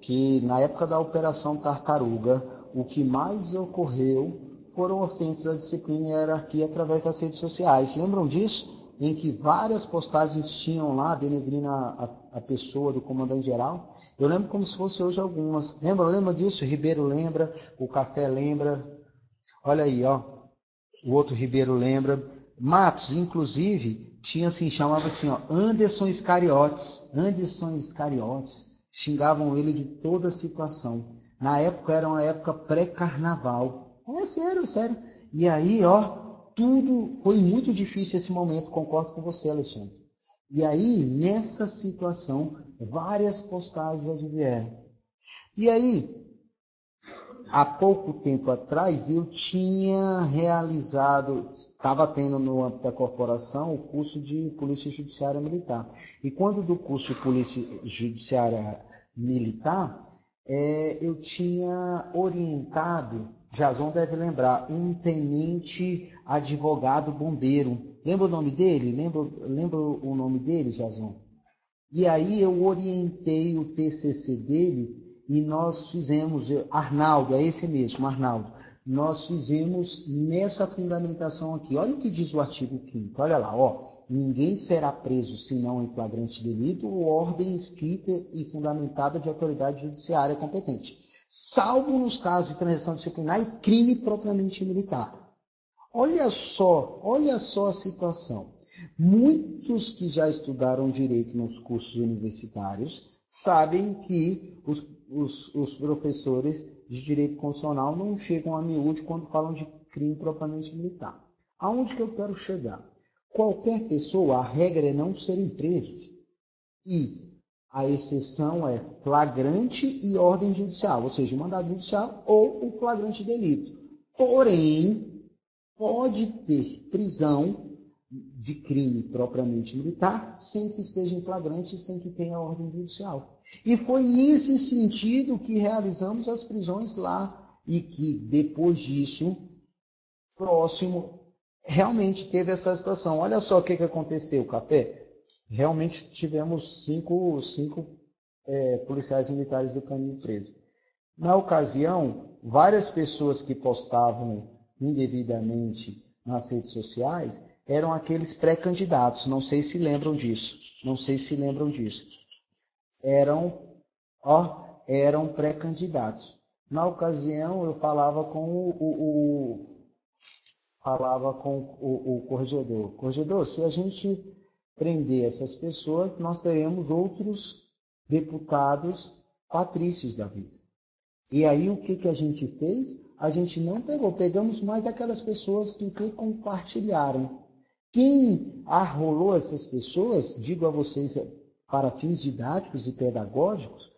que na época da Operação Tartaruga, o que mais ocorreu foram ofensas à disciplina e à hierarquia através das redes sociais. Lembram disso? Em que várias postagens tinham lá denegrindo a pessoa do comandante-geral. Eu lembro como se fosse hoje algumas. Lembra disso? O Ribeiro lembra, o Café lembra. Olha aí, o outro Ribeiro lembra. Matos, inclusive, chamava assim, Anderson Iscariotes. Xingavam ele de toda a situação. Na época, era uma época pré-carnaval. Sério. E aí, tudo foi muito difícil esse momento, concordo com você, Alexandre. E aí, nessa situação, várias postagens advieram. E aí, há pouco tempo atrás, eu tinha realizado, estava tendo no âmbito da corporação, o curso de Polícia Judiciária Militar. E quando do curso de Polícia Judiciária Militar, eu tinha orientado, Jason deve lembrar, um tenente advogado bombeiro. Lembra o nome dele? Lembra o nome dele, Jason? E aí eu orientei o TCC dele e nós fizemos, Arnaldo, é esse mesmo, Arnaldo, nós fizemos nessa fundamentação aqui. Olha o que diz o artigo 5º, olha lá, ninguém será preso senão em flagrante delito ou ordem escrita e fundamentada de autoridade judiciária competente, salvo nos casos de transação disciplinar e crime propriamente militar. Olha só a situação. Muitos que já estudaram direito nos cursos universitários sabem que os professores de direito constitucional não chegam a miúde quando falam de crime propriamente militar. Aonde que eu quero chegar? qualquer pessoa, a regra é não serem presos. E a exceção é flagrante e ordem judicial, ou seja, o mandado judicial ou o flagrante delito. Porém, pode ter prisão de crime propriamente militar sem que esteja em flagrante e sem que tenha ordem judicial. E foi nesse sentido que realizamos as prisões lá e que depois disso, próximo, realmente teve essa situação. Olha só o que aconteceu, Café. Realmente tivemos cinco policiais militares do caminho preso. Na ocasião, várias pessoas que postavam indevidamente nas redes sociais eram aqueles pré-candidatos. Não sei se lembram disso. Eram pré-candidatos. Na ocasião, eu falava com o corregedor. Corregedor, se a gente prender essas pessoas, nós teremos outros deputados patrícios da vida. E aí o que a gente fez? A gente não pegamos mais aquelas pessoas que compartilharam. Quem arrolou essas pessoas, digo a vocês, para fins didáticos e pedagógicos,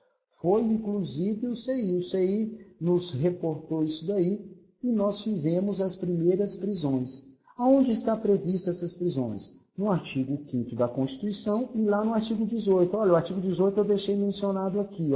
foi inclusive o CI. O CI nos reportou isso daí e nós fizemos as primeiras prisões. Aonde está previsto essas prisões? No artigo 5º da Constituição e lá no artigo 18. Olha, o artigo 18 eu deixei mencionado aqui,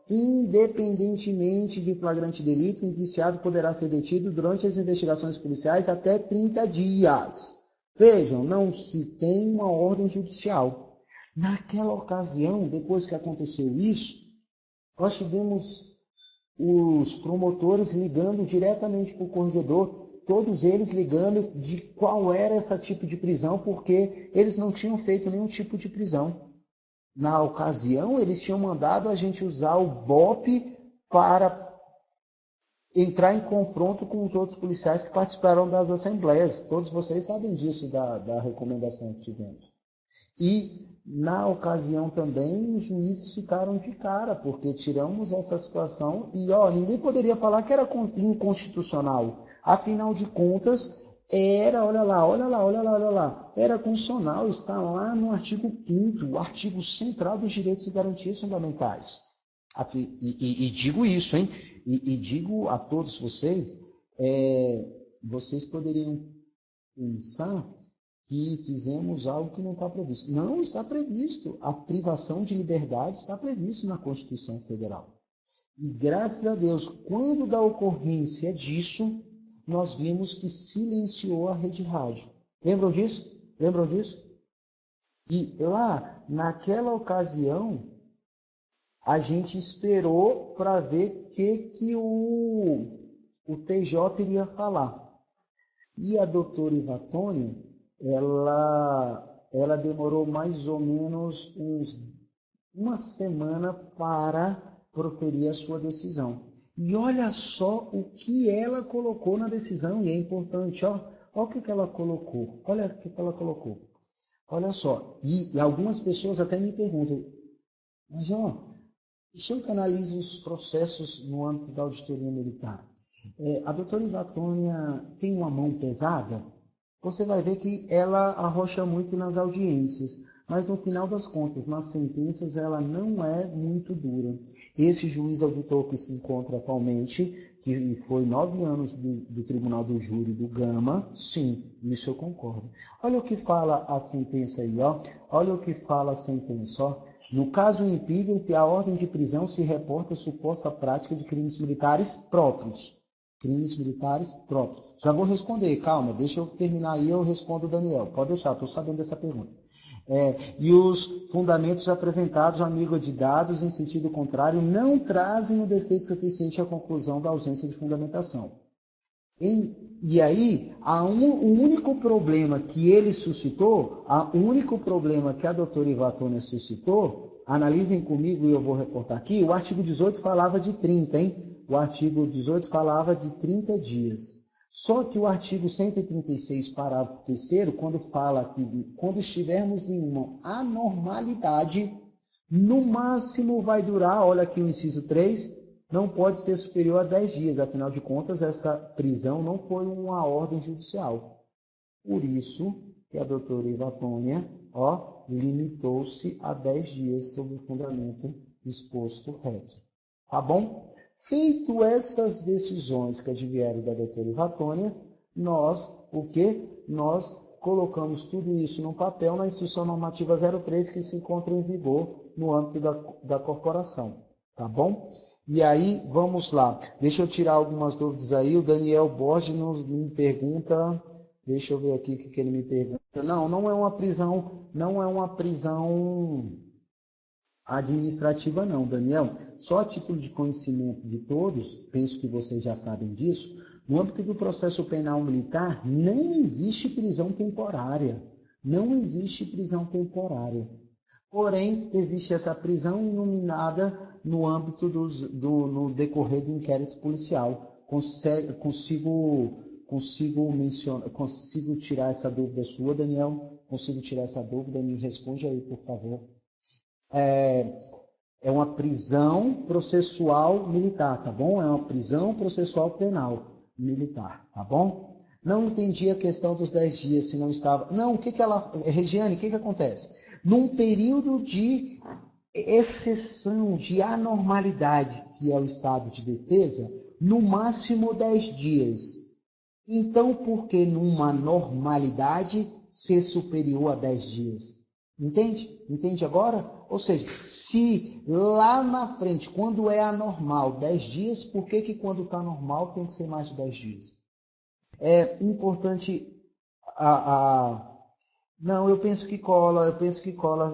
Independentemente de flagrante delito, o indiciado poderá ser detido durante as investigações policiais até 30 dias. Vejam, não se tem uma ordem judicial. Naquela ocasião, depois que aconteceu isso, nós tivemos os promotores ligando diretamente para o corregedor, todos eles ligando de qual era esse tipo de prisão, porque eles não tinham feito nenhum tipo de prisão. Na ocasião, eles tinham mandado a gente usar o BOP para entrar em confronto com os outros policiais que participaram das assembleias. Todos vocês sabem disso, da recomendação que tivemos. E, na ocasião também, os juízes ficaram de cara, porque tiramos essa situação e ninguém poderia falar que era inconstitucional. Afinal de contas, olha lá, era constitucional, está lá no artigo 5º, o artigo central dos direitos e garantias fundamentais. E digo isso, hein? E digo a todos vocês, vocês poderiam pensar que fizemos algo que não está previsto. Não está previsto. A privação de liberdade está previsto na Constituição Federal. E graças a Deus, quando da ocorrência disso, nós vimos que silenciou a rede rádio. Lembram disso? E lá, naquela ocasião, a gente esperou para ver o que o TJ iria falar. E a doutora Ivatônia, ela demorou mais ou menos uma semana para proferir a sua decisão. E olha só o que ela colocou na decisão, e é importante, olha o que ela colocou. Olha só, e algumas pessoas até me perguntam, mas o senhor que analisa os processos no âmbito da auditoria militar, a doutora Ivatônia tem uma mão pesada? Você vai ver que ela arrocha muito nas audiências, mas no final das contas, nas sentenças, ela não é muito dura. Esse juiz auditor que se encontra atualmente, que foi 9 anos do Tribunal do Júri do Gama, sim, isso eu concordo. Olha o que fala a sentença aí, olha o que fala a sentença, No caso empírico, a ordem de prisão se reporta a suposta prática de crimes militares próprios. Já vou responder, calma, deixa eu terminar aí, eu respondo o Daniel. Pode deixar, estou sabendo dessa pergunta. E os fundamentos apresentados à amigo de dados em sentido contrário não trazem o defeito suficiente à conclusão da ausência de fundamentação. E aí, o único problema que ele suscitou, o único problema que a doutora Ivatônia suscitou, analisem comigo e eu vou reportar aqui, o artigo 18 falava de 30, hein? O artigo 18 falava de 30 dias. Só que o artigo 136, parágrafo 3º, quando fala que quando estivermos em uma anormalidade, no máximo vai durar, olha aqui o inciso 3, não pode ser superior a 10 dias. Afinal de contas, essa prisão não foi uma ordem judicial. Por isso que a doutora Ivatônia, limitou-se a 10 dias sob o fundamento exposto reto. Tá bom? Feito essas decisões que advieram da doutora Ivatônia, nós colocamos tudo isso no papel na Instrução Normativa 03, que se encontra em vigor no âmbito da corporação. Tá bom? E aí, vamos lá. Deixa eu tirar algumas dúvidas aí. O Daniel Borges me pergunta... Deixa eu ver aqui o que ele me pergunta. Não é uma prisão administrativa não, Daniel. Só a título de conhecimento de todos, penso que vocês já sabem disso, no âmbito do processo penal militar não existe prisão temporária. Não existe prisão temporária. Porém, existe essa prisão inominada no âmbito no decorrer do inquérito policial. Consigo tirar essa dúvida sua, Daniel? Consigo tirar essa dúvida? Me responde aí, por favor. É uma prisão processual militar, tá bom? É uma prisão processual penal militar, tá bom? Não entendi a questão dos 10 dias, se não estava... Não, Regiane, o que acontece? Num período de exceção, de anormalidade, que é o estado de defesa, no máximo 10 dias. Então, por que numa normalidade ser superior a 10 dias? Entende? Entende agora? Ou seja, se lá na frente, quando é anormal 10 dias, por que quando está normal tem que ser mais de 10 dias? É importante Não, eu penso que cola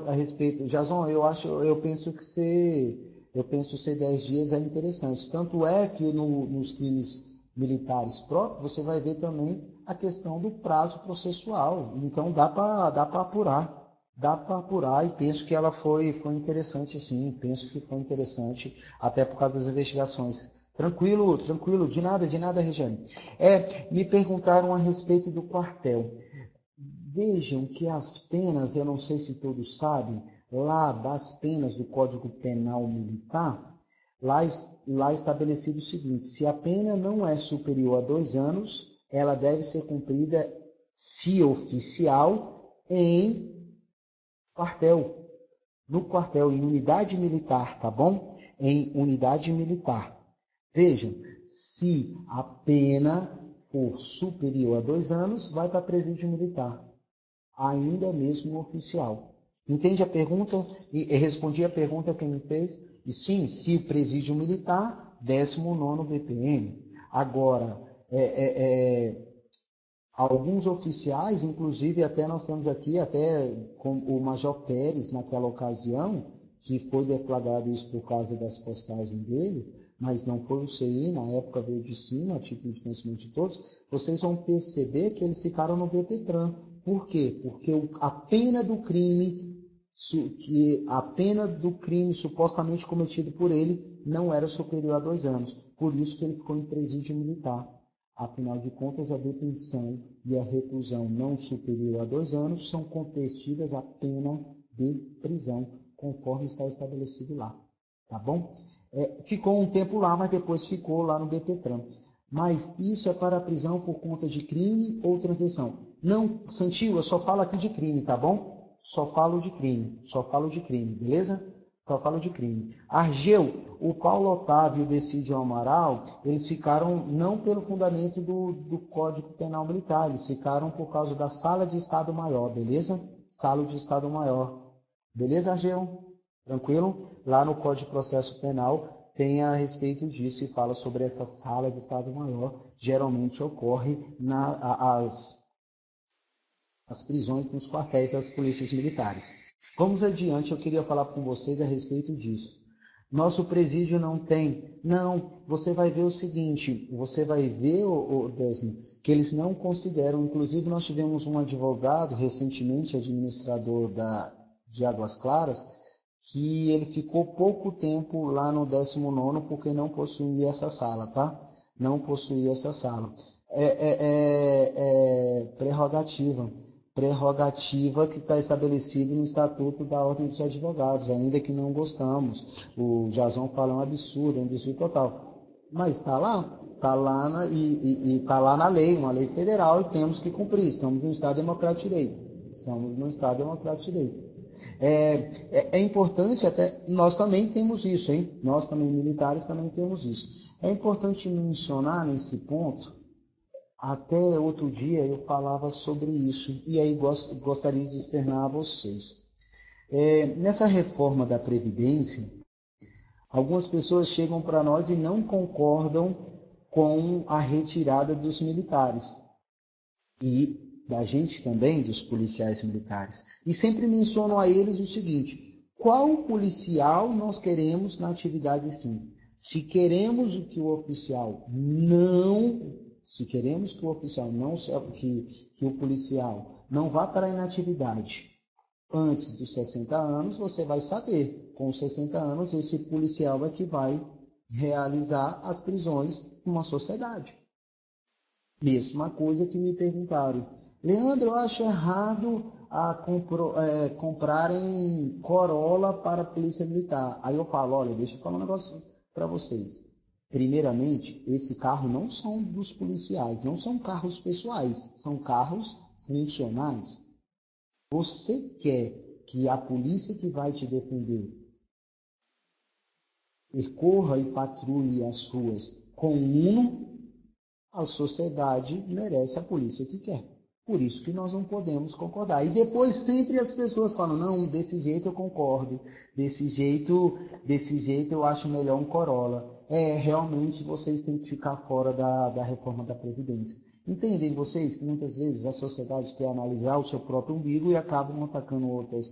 a respeito. Jason, eu penso ser 10 dias é interessante. Tanto é que nos crimes militares próprios, você vai ver também a questão do prazo processual. Então dá para apurar. Dá para apurar e penso que ela foi interessante sim. Penso que foi interessante até por causa das investigações. Tranquilo, de nada, Regiane. Me perguntaram a respeito do quartel. Vejam que as penas, eu não sei se todos sabem, lá das penas do Código Penal Militar, lá estabelecido o seguinte: se a pena não é superior a 2 anos, ela deve ser cumprida, se oficial, em quartel. No quartel, em unidade militar, tá bom? Em unidade militar. Vejam, se a pena for superior a 2 anos, vai para presídio militar. Ainda mesmo oficial. Entende a pergunta? E respondi a pergunta que me fez. E sim, se o presídio militar, 19º BPM. Agora, alguns oficiais, inclusive até nós temos aqui, até com o Major Pérez, naquela ocasião, que foi deflagrado isso por causa das postagens dele, mas não foi o CI, na época veio de cima, a título de conhecimento de todos, vocês vão perceber que eles ficaram no BPTran. Por quê? Porque a pena do crime supostamente cometido por ele não era superior a 2 anos. Por isso que ele ficou em presídio militar. Afinal de contas, a detenção e a reclusão não superior a 2 anos são convertidas a pena de prisão, conforme está estabelecido lá. Tá bom? Ficou um tempo lá, mas depois ficou lá no BPTran. Mas isso é para a prisão por conta de crime ou transição. Não, Santinho, eu só falo aqui de crime, tá bom? Só falo de crime, beleza? Só falo de crime. Argeu, o Paulo Otávio e o Decídio Amaral, eles ficaram não pelo fundamento do Código Penal Militar, eles ficaram por causa da Sala de Estado Maior, beleza? Sala de Estado Maior. Beleza, Argeu? Tranquilo? Lá no Código de Processo Penal tem a respeito disso e fala sobre essa Sala de Estado Maior. Geralmente ocorre as prisões nos quartéis das polícias militares. Vamos adiante, eu queria falar com vocês a respeito disso. Nosso presídio não tem. Não, você vai ver o seguinte, você vai ver, Desmond, que eles não consideram, inclusive nós tivemos um advogado, recentemente administrador de Águas Claras, que ele ficou pouco tempo lá no 19º porque não possuía essa sala, tá? Não possuía essa sala. Prerrogativa que está estabelecido no Estatuto da Ordem dos Advogados, ainda que não gostamos. O Jason fala um absurdo total. Mas está lá tá lá na lei, uma lei federal, e temos que cumprir. Estamos no Estado Democrático de Direito. Estamos no Estado Democrático de Direito. É importante, até nós também temos isso, hein? Nós também, militares, também temos isso. É importante mencionar nesse ponto, até outro dia eu falava sobre isso, e aí gostaria de externar a vocês. Nessa reforma da Previdência, algumas pessoas chegam para nós e não concordam com a retirada dos militares. E da gente também, dos policiais militares. E sempre menciono a eles o seguinte: qual policial nós queremos na atividade fim? Se queremos que o oficial não, que o policial não vá para a inatividade antes dos 60 anos, você vai saber, com os 60 anos, esse policial é que vai realizar as prisões numa sociedade. Mesma coisa que me perguntaram: Leandro, eu acho errado comprarem Corolla para a Polícia Militar. Aí eu falo: olha, deixa eu falar um negócio para vocês. Primeiramente, esse carro não são dos policiais, não são carros pessoais, são carros funcionais. Você quer que a polícia que vai te defender percorra e patrulhe as ruas com Uno? A sociedade merece a polícia que quer. Por isso que nós não podemos concordar. E depois sempre as pessoas falam: não, desse jeito eu concordo, desse jeito eu acho melhor um Corolla. Realmente vocês têm que ficar fora da reforma da Previdência. Entendem vocês que muitas vezes a sociedade quer analisar o seu próprio umbigo e acabam atacando outras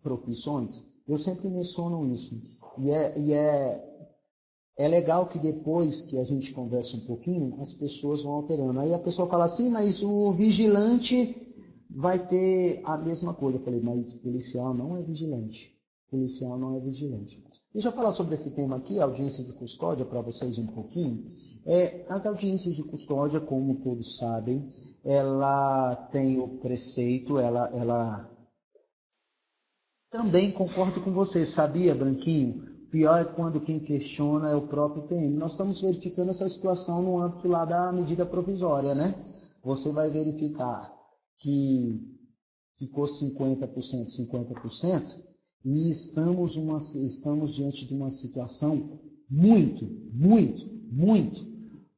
profissões? Eu sempre menciono isso. É legal que depois que a gente conversa um pouquinho, as pessoas vão alterando. Aí a pessoa fala assim: mas o vigilante vai ter a mesma coisa. Eu falei: mas policial não é vigilante. Policial não é vigilante. Deixa eu falar sobre esse tema aqui, audiência de custódia, para vocês um pouquinho. As audiências de custódia, como todos sabem, ela tem o preceito, ela também concordo com você, sabia, Branquinho? Pior é quando quem questiona é o próprio PM. Nós estamos verificando essa situação no âmbito lá da medida provisória, né? Você vai verificar que ficou 50%, 50%, e estamos diante de uma situação muito, muito, muito,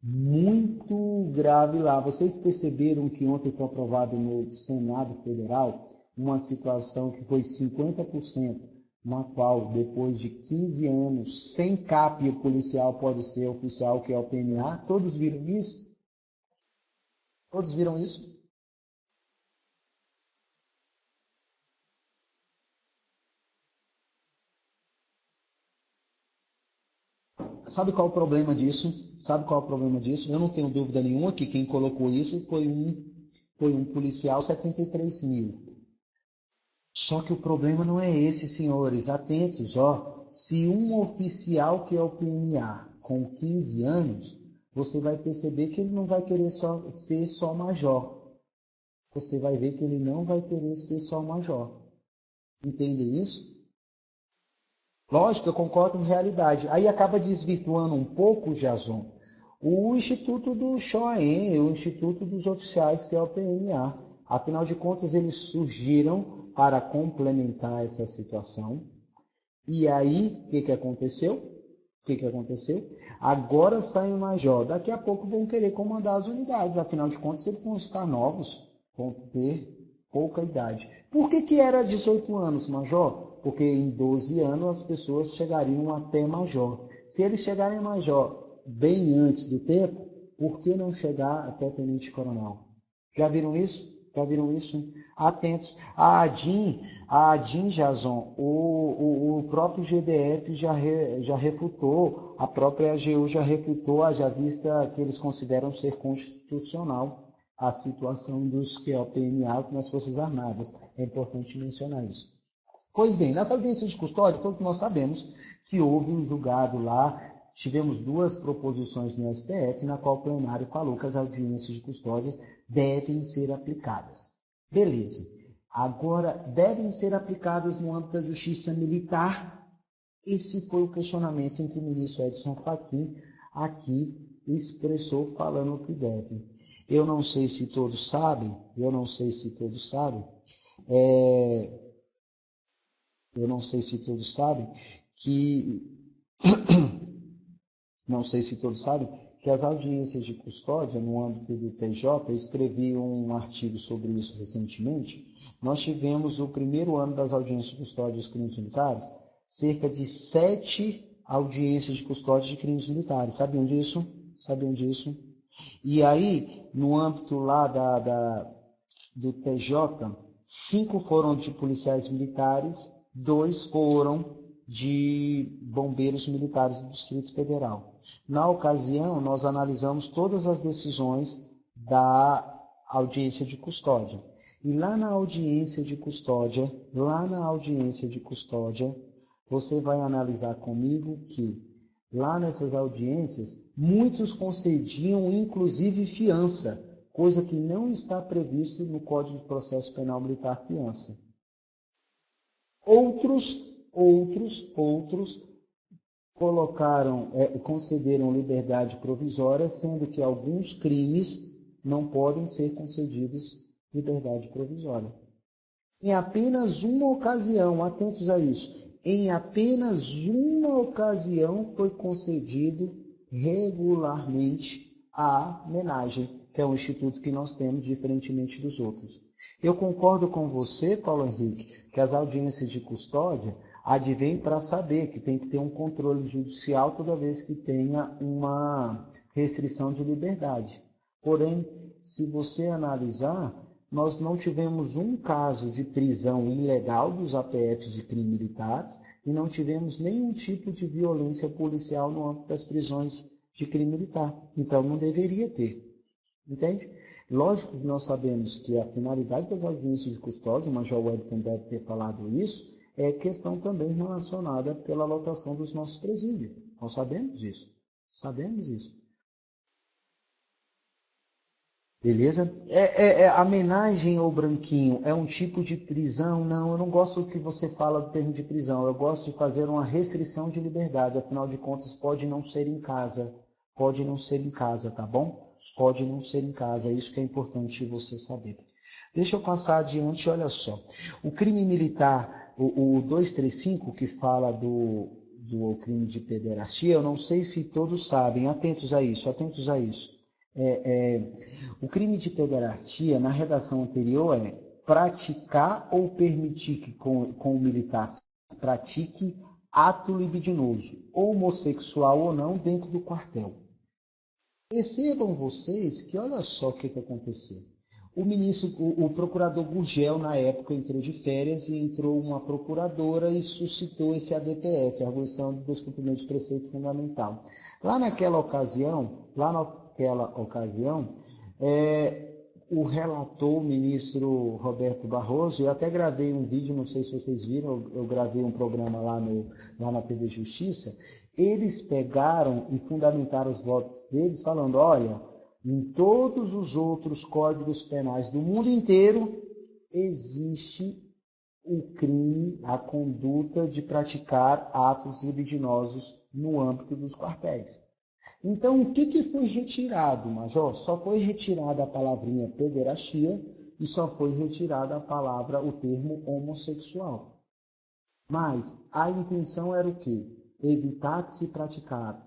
muito grave lá. Vocês perceberam que ontem foi aprovado no Senado Federal uma situação que foi 50%, na qual, depois de 15 anos, sem CAP, o policial pode ser oficial, que é o PMA. Todos viram isso? Todos viram isso? Sabe qual é o problema disso? Sabe qual é o problema disso? Eu não tenho dúvida nenhuma que quem colocou isso foi um policial 73 mil. Só que o problema não é esse, senhores. Atentos, ó. Se um oficial que é o PMA com 15 anos, você vai perceber que ele não vai querer ser só major. Você vai ver que ele não vai querer ser só major. Entende isso? Lógico, eu concordo com a realidade. Aí acaba desvirtuando um pouco, Jason, o Instituto do XOE, o Instituto dos Oficiais, que é o PMA. Afinal de contas, eles surgiram para complementar essa situação. E aí, o que aconteceu? Agora sai o major. Daqui a pouco vão querer comandar as unidades. Afinal de contas, eles vão estar novos, vão ter pouca idade. Por que era 18 anos, major? Porque em 12 anos as pessoas chegariam até major. Se eles chegarem major bem antes do tempo, por que não chegar até tenente-coronel? Já viram isso? Atentos. A ADIM, Jason, o próprio GDF já refutou, a própria AGU já refutou, haja vista que eles consideram ser constitucional a situação dos PMAs nas Forças Armadas. É importante mencionar isso. Pois bem, nessa audiência de custódia, todos nós sabemos que houve um julgado lá, tivemos 2 proposições no STF, na qual o plenário falou que as audiências de custódias devem ser aplicadas. Beleza. Agora, devem ser aplicadas no âmbito da justiça militar? Esse foi o questionamento em que o ministro Edson Fachin aqui expressou falando o que deve. Eu não sei se todos sabem, eu não sei se todos sabem que não sei se todos sabem que as audiências de custódia no âmbito do TJ, eu escrevi um artigo sobre isso recentemente, nós tivemos o primeiro ano das audiências de custódia dos crimes militares, cerca de 7 audiências de custódia de crimes militares. Sabiam disso? Sabiam disso? E aí, no âmbito lá do TJ, 5 foram de policiais militares, 2 foram de bombeiros militares do Distrito Federal. Na ocasião, nós analisamos todas as decisões da audiência de custódia. E lá na audiência de custódia, você vai analisar comigo que lá nessas audiências, muitos concediam inclusive fiança, coisa que não está previsto no Código de Processo Penal Militar, fiança. Outros concederam liberdade provisória, sendo que alguns crimes não podem ser concedidos liberdade provisória. Em apenas uma ocasião, atentos a isso, em apenas uma ocasião foi concedido regularmente a homenagem, que é um instituto que nós temos diferentemente dos outros. Eu concordo com você, Paulo Henrique, que as audiências de custódia advêm para saber que tem que ter um controle judicial toda vez que tenha uma restrição de liberdade. Porém, se você analisar, nós não tivemos um caso de prisão ilegal dos APFs de crimes militares e não tivemos nenhum tipo de violência policial no âmbito das prisões de crime militar. Então, não deveria ter. Entende? Lógico que nós sabemos que a finalidade das audiências de custódia, o Major Wellington deve ter falado isso, é questão também relacionada pela lotação dos nossos presídios. Nós sabemos disso. Sabemos isso. Beleza? A homenagem ao branquinho é um tipo de prisão? Não, eu não gosto do que você fala do termo de prisão. Eu gosto de fazer uma restrição de liberdade. Afinal de contas, pode não ser em casa. Pode não ser em casa, tá bom? Pode não ser em casa. É isso que é importante você saber. Deixa eu passar adiante, olha só. O crime militar, o 235, que fala do crime de pederastia, eu não sei se todos sabem. Atentos a isso, atentos a isso. O crime de pederastia, na redação anterior, é praticar ou permitir que com o militar se pratique ato libidinoso, homossexual ou não, dentro do quartel. Percebam vocês que olha só o que aconteceu. O procurador Gurgel, na época, entrou de férias e entrou uma procuradora e suscitou esse ADPF, Arguição de Descumprimento de Preceito Fundamental. Lá naquela ocasião, o relator, o ministro Roberto Barroso, eu até gravei um vídeo, não sei se vocês viram, eu gravei um programa lá na TV Justiça, eles pegaram e fundamentaram os votos deles falando, olha, em todos os outros códigos penais do mundo inteiro existe o crime, a conduta de praticar atos libidinosos no âmbito dos quartéis. Então, o que foi retirado, Major? Só foi retirada a palavrinha pederastia e só foi retirada a palavra, o termo homossexual. Mas a intenção era o quê? Evitar que se praticasse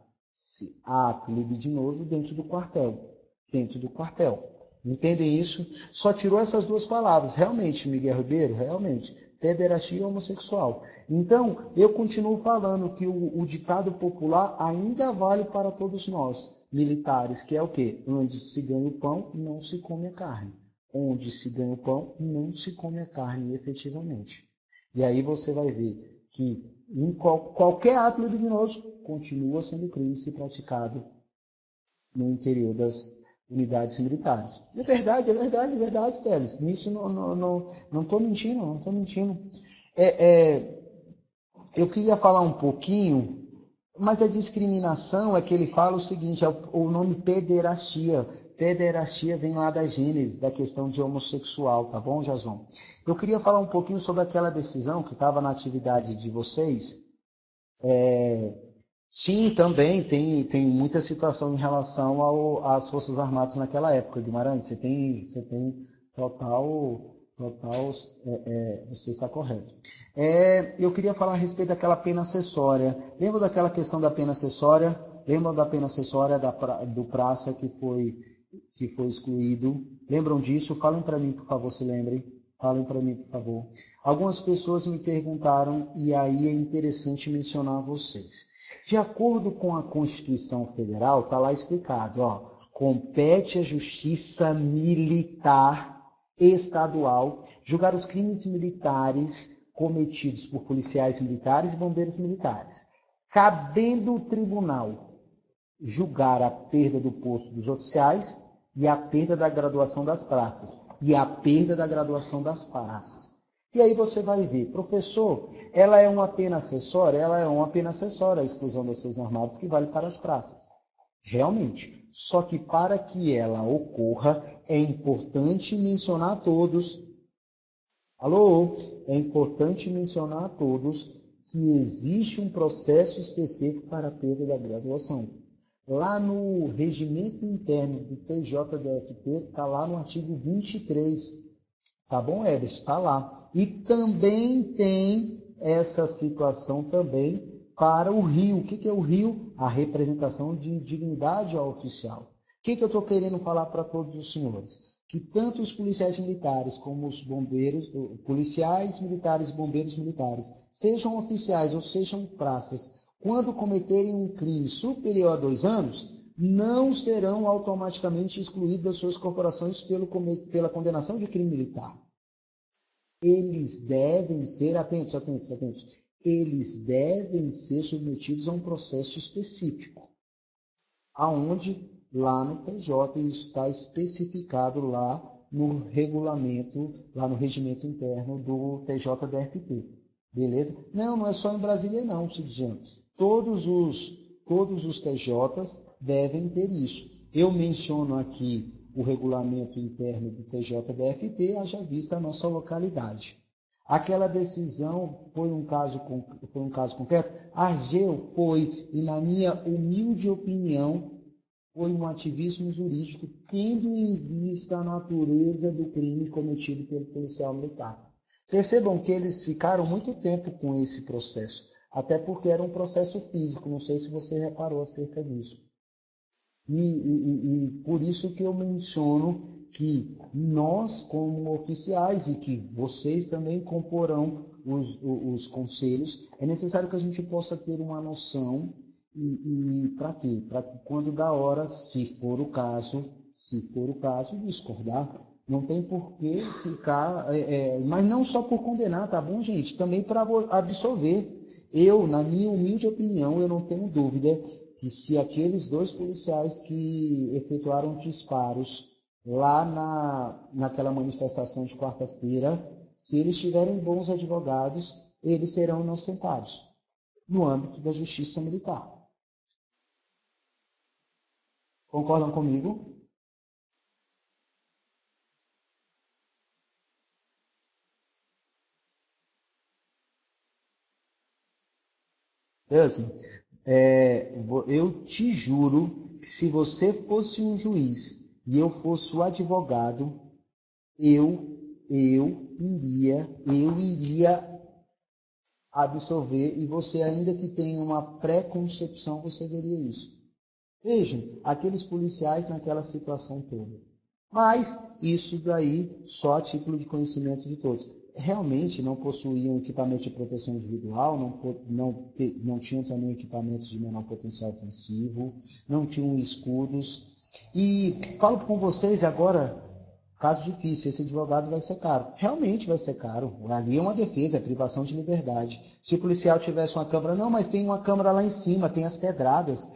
ato libidinoso dentro do quartel. Dentro do quartel. Entendem isso? Só tirou essas duas palavras. Realmente, Miguel Ribeiro, realmente. Pederastia e homossexual. Então, eu continuo falando que o ditado popular ainda vale para todos nós, militares, que é o quê? Onde se ganha o pão, não se come a carne. Onde se ganha o pão, não se come a carne, efetivamente. E aí você vai ver que em qualquer ato libidinoso continua sendo crime se praticado no interior das unidades militares. É verdade, Teles. Nisso não estou mentindo, não estou mentindo. Eu queria falar um pouquinho, mas a discriminação é que ele fala o seguinte, é o nome pederastia. Pederastia vem lá da Gênesis, da questão de homossexual, tá bom, Jason? Eu queria falar um pouquinho sobre aquela decisão que estava na atividade de vocês, Sim, também tem muita situação em relação às Forças Armadas naquela época, Guimarães. Você tem total, você está correto. Eu queria falar a respeito daquela pena acessória. Lembra daquela questão da pena acessória? Lembram da pena acessória do praça que foi excluído? Lembram disso? Falem para mim, por favor, se lembrem. Falem para mim, por favor. Algumas pessoas me perguntaram, e aí é interessante mencionar a vocês. De acordo com a Constituição Federal, está lá explicado, ó, compete à Justiça Militar Estadual julgar os crimes militares cometidos por policiais militares e bombeiros militares, cabendo o tribunal julgar a perda do posto dos oficiais e a perda da graduação das praças. E aí você vai ver, professor, ela é uma pena acessória? Ela é uma pena acessória, a exclusão das Forças Armadas, que vale para as praças. Realmente. Só que para que ela ocorra, é importante mencionar a todos. Alô? É importante mencionar a todos que existe um processo específico para a perda da graduação. Lá no regimento interno do TJDFT, está lá no artigo 23. Tá bom, Everest? Está lá. E também tem essa situação também para o Rio. O que é o Rio? A representação de dignidade ao oficial. O que eu estou querendo falar para todos os senhores? Que tanto os policiais militares como os bombeiros, policiais militares e bombeiros militares, sejam oficiais ou sejam praças, quando cometerem um crime superior a 2 anos, não serão automaticamente excluídos das suas corporações pela condenação de crime militar. Eles devem ser, atentos, eles devem ser submetidos a um processo específico, aonde lá no TJ está especificado lá no regulamento, lá no regimento interno do TJDFT. Beleza? Não é só em Brasília não, Cidiano. Todos os TJs devem ter isso. Eu menciono aqui o regulamento interno do TJDFT, haja vista a nossa localidade. Aquela decisão foi um caso concreto? Argel foi, e na minha humilde opinião, foi um ativismo jurídico tendo em vista a natureza do crime cometido pelo policial militar. Percebam que eles ficaram muito tempo com esse processo, até porque era um processo físico, não sei se você reparou acerca disso. E por isso que eu menciono que nós, como oficiais, e que vocês também comporão os conselhos, é necessário que a gente possa ter uma noção. E para quê? Para que quando da hora, se for o caso, discordar, não tem por que ficar, mas não só por condenar, tá bom, gente? Também para absolver. Eu, na minha humilde opinião, eu não tenho dúvida que se aqueles 2 policiais que efetuaram disparos lá naquela manifestação de quarta-feira, se eles tiverem bons advogados, eles serão inocentados no âmbito da justiça militar. Concordam comigo? Assim, eu te juro que se você fosse um juiz e eu fosse o advogado, eu iria absolver, e você, ainda que tenha uma pré-concepção, você veria isso. Vejam, aqueles policiais naquela situação toda. Mas isso daí só a título de conhecimento de todos. Realmente não possuíam equipamento de proteção individual, não tinham também equipamentos de menor potencial ofensivo, não tinham escudos. E falo com vocês agora, caso difícil, esse advogado vai ser caro. Realmente vai ser caro. Ali é uma defesa, é privação de liberdade. Se o policial tivesse uma câmera, não, mas tem uma câmera lá em cima, tem as pedradas,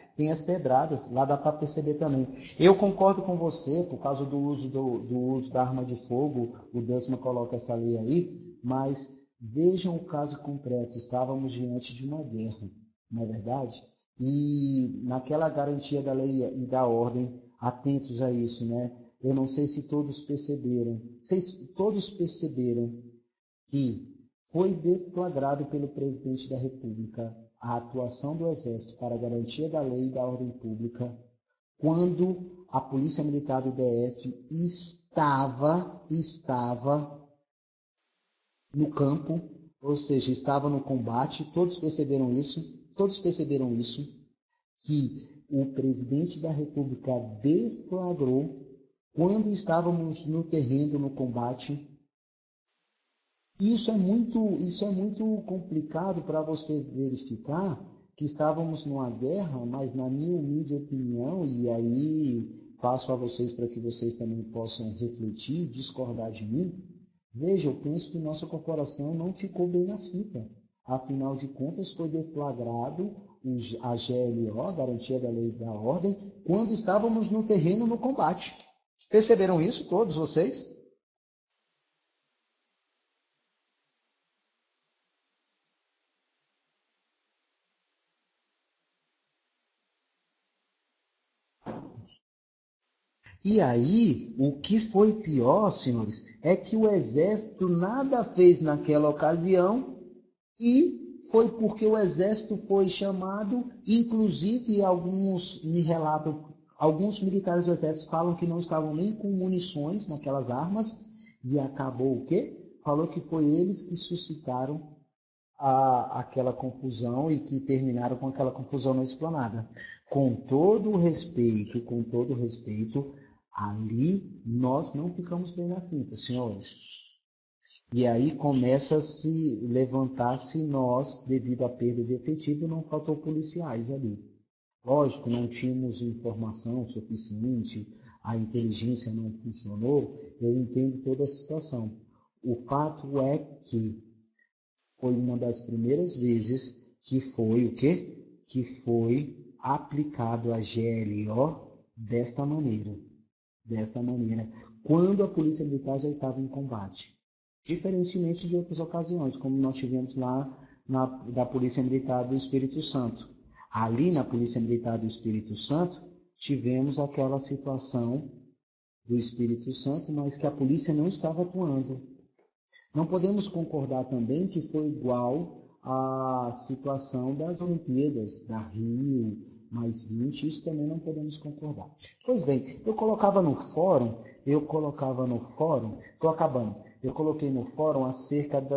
lá dá para perceber também. Eu concordo com você, por causa do uso da arma de fogo, o Décima coloca essa lei aí, mas vejam o caso concreto, estávamos diante de uma guerra, não é verdade? E naquela garantia da lei e da ordem, atentos a isso, né? Eu não sei se todos perceberam. Todos perceberam que foi deflagrado pelo presidente da República a atuação do Exército para a garantia da lei e da ordem pública quando a Polícia Militar do DF estava no campo, ou seja, estava no combate. Todos perceberam isso, que o presidente da República deflagrou quando estávamos no terreno, no combate. Isso é muito complicado para você verificar que estávamos numa guerra, mas na minha humilde opinião, e aí passo a vocês para que vocês também possam refletir, discordar de mim, veja, eu penso que nossa corporação não ficou bem na fita. Afinal de contas, foi deflagrado a GLO, Garantia da Lei e da Ordem, quando estávamos no terreno, no combate. Perceberam isso todos vocês? E aí, o que foi pior, senhores, é que o Exército nada fez naquela ocasião e foi porque o Exército foi chamado, inclusive alguns me relatam, alguns militares do Exército falam que não estavam nem com munições naquelas armas e acabou o quê? Falou que foi eles que suscitaram aquela confusão e que terminaram com aquela confusão na esplanada. Com todo respeito, ali nós não ficamos bem na finta, senhores. E aí começa a se levantar-se nós, devido à perda de efetivo, não faltou policiais ali. Lógico, não tínhamos informação suficiente, a inteligência não funcionou, eu entendo toda a situação. O fato é que foi uma das primeiras vezes que foi o quê? Que foi aplicado a GLO desta maneira, quando a Polícia Militar já estava em combate. Diferentemente de outras ocasiões, como nós tivemos lá da Polícia Militar do Espírito Santo. Ali na Polícia Militar do Espírito Santo, tivemos aquela situação do Espírito Santo, mas que a polícia não estava atuando. Não podemos concordar também que foi igual à situação das Olimpíadas, da Rio, mais 20, isso também não podemos concordar. Pois bem, eu coloquei no fórum, eu coloquei no fórum acerca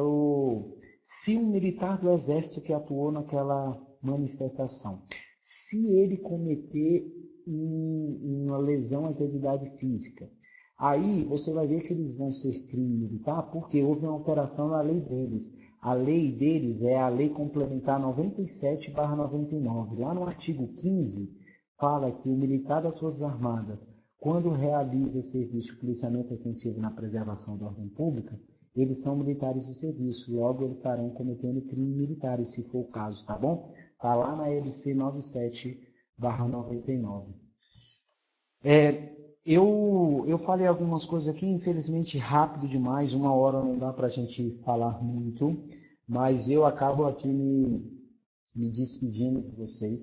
se um militar do Exército que atuou naquela manifestação, se ele cometer uma lesão à integridade física, aí você vai ver que eles vão ser crime militar porque houve uma alteração na lei deles. A lei deles é a Lei Complementar 97/99. Lá no artigo 15, fala que o militar das Forças Armadas, quando realiza serviço de policiamento ostensivo na preservação da ordem pública, eles são militares de serviço. Logo, eles estarão cometendo crimes militares, se for o caso, tá bom? Está lá na LC 97/99. Eu falei algumas coisas aqui, infelizmente rápido demais, 1 hora não dá para a gente falar muito, mas eu acabo aqui me despedindo de vocês.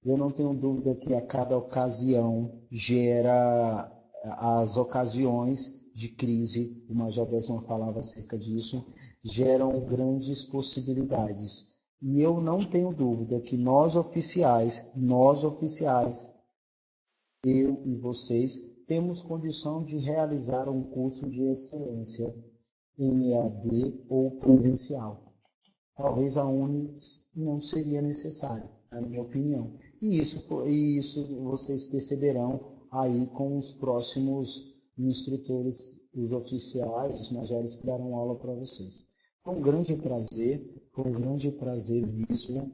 Eu não tenho dúvida que a cada ocasião gera as ocasiões de crise, o Major Desmond falava acerca disso, geram grandes possibilidades. E eu não tenho dúvida que nós oficiais, eu e vocês, temos condição de realizar um curso de excelência em EAD ou presencial. Talvez a UNIS não seria necessário, na minha opinião. E isso vocês perceberão aí com os próximos instrutores, os oficiais, os majores que darão aula para vocês. Foi um grande prazer mesmo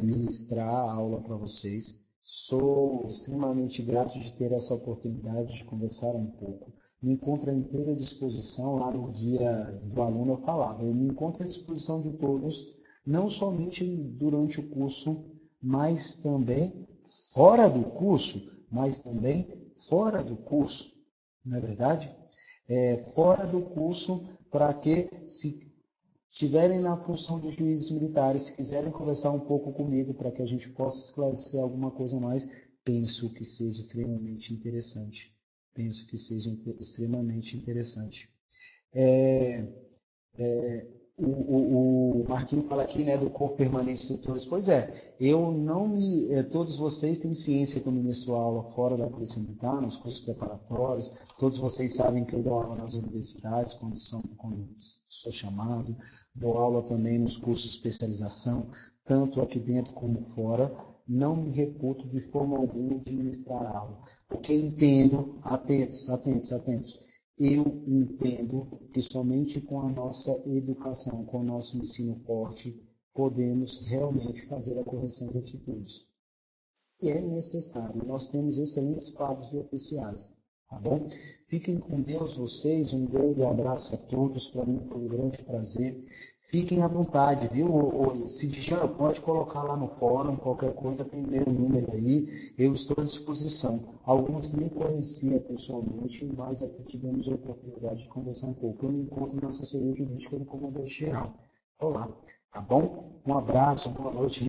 ministrar a aula para vocês. Sou extremamente grato de ter essa oportunidade de conversar um pouco. Me encontro à inteira disposição, lá no guia do aluno eu falava, eu me encontro à disposição de todos, não somente durante o curso, mas também fora do curso, não é verdade? Fora do curso, para que, se estiverem na função de juízes militares, se quiserem conversar um pouco comigo para que a gente possa esclarecer alguma coisa a mais, penso que seja extremamente interessante. o Marquinhos fala aqui, né, do corpo permanente de instrutores. Pois é, eu não me. Todos vocês têm ciência que eu ministro aula fora da Polícia Militar, nos cursos preparatórios. Todos vocês sabem que eu dou aula nas universidades, quando sou chamado. Dou aula também nos cursos de especialização, tanto aqui dentro como fora. Não me reputo de forma alguma de ministrar aula. Porque entendo, atentos. Eu entendo que somente com a nossa educação, com o nosso ensino forte, podemos realmente fazer a correção de atitudes. E é necessário. Nós temos excelentes quadros de oficiais. Tá bom? Fiquem com Deus vocês. Um grande abraço a todos. Para mim foi um grande prazer. Fiquem à vontade, viu? Se já pode colocar lá no fórum, qualquer coisa, tem meu número aí, eu estou à disposição. Alguns nem conhecia pessoalmente, mas aqui tivemos a oportunidade de conversar um pouco. Eu me encontro na assessoria jurídica do comandante-geral. Olá, tá bom? Um abraço, boa noite.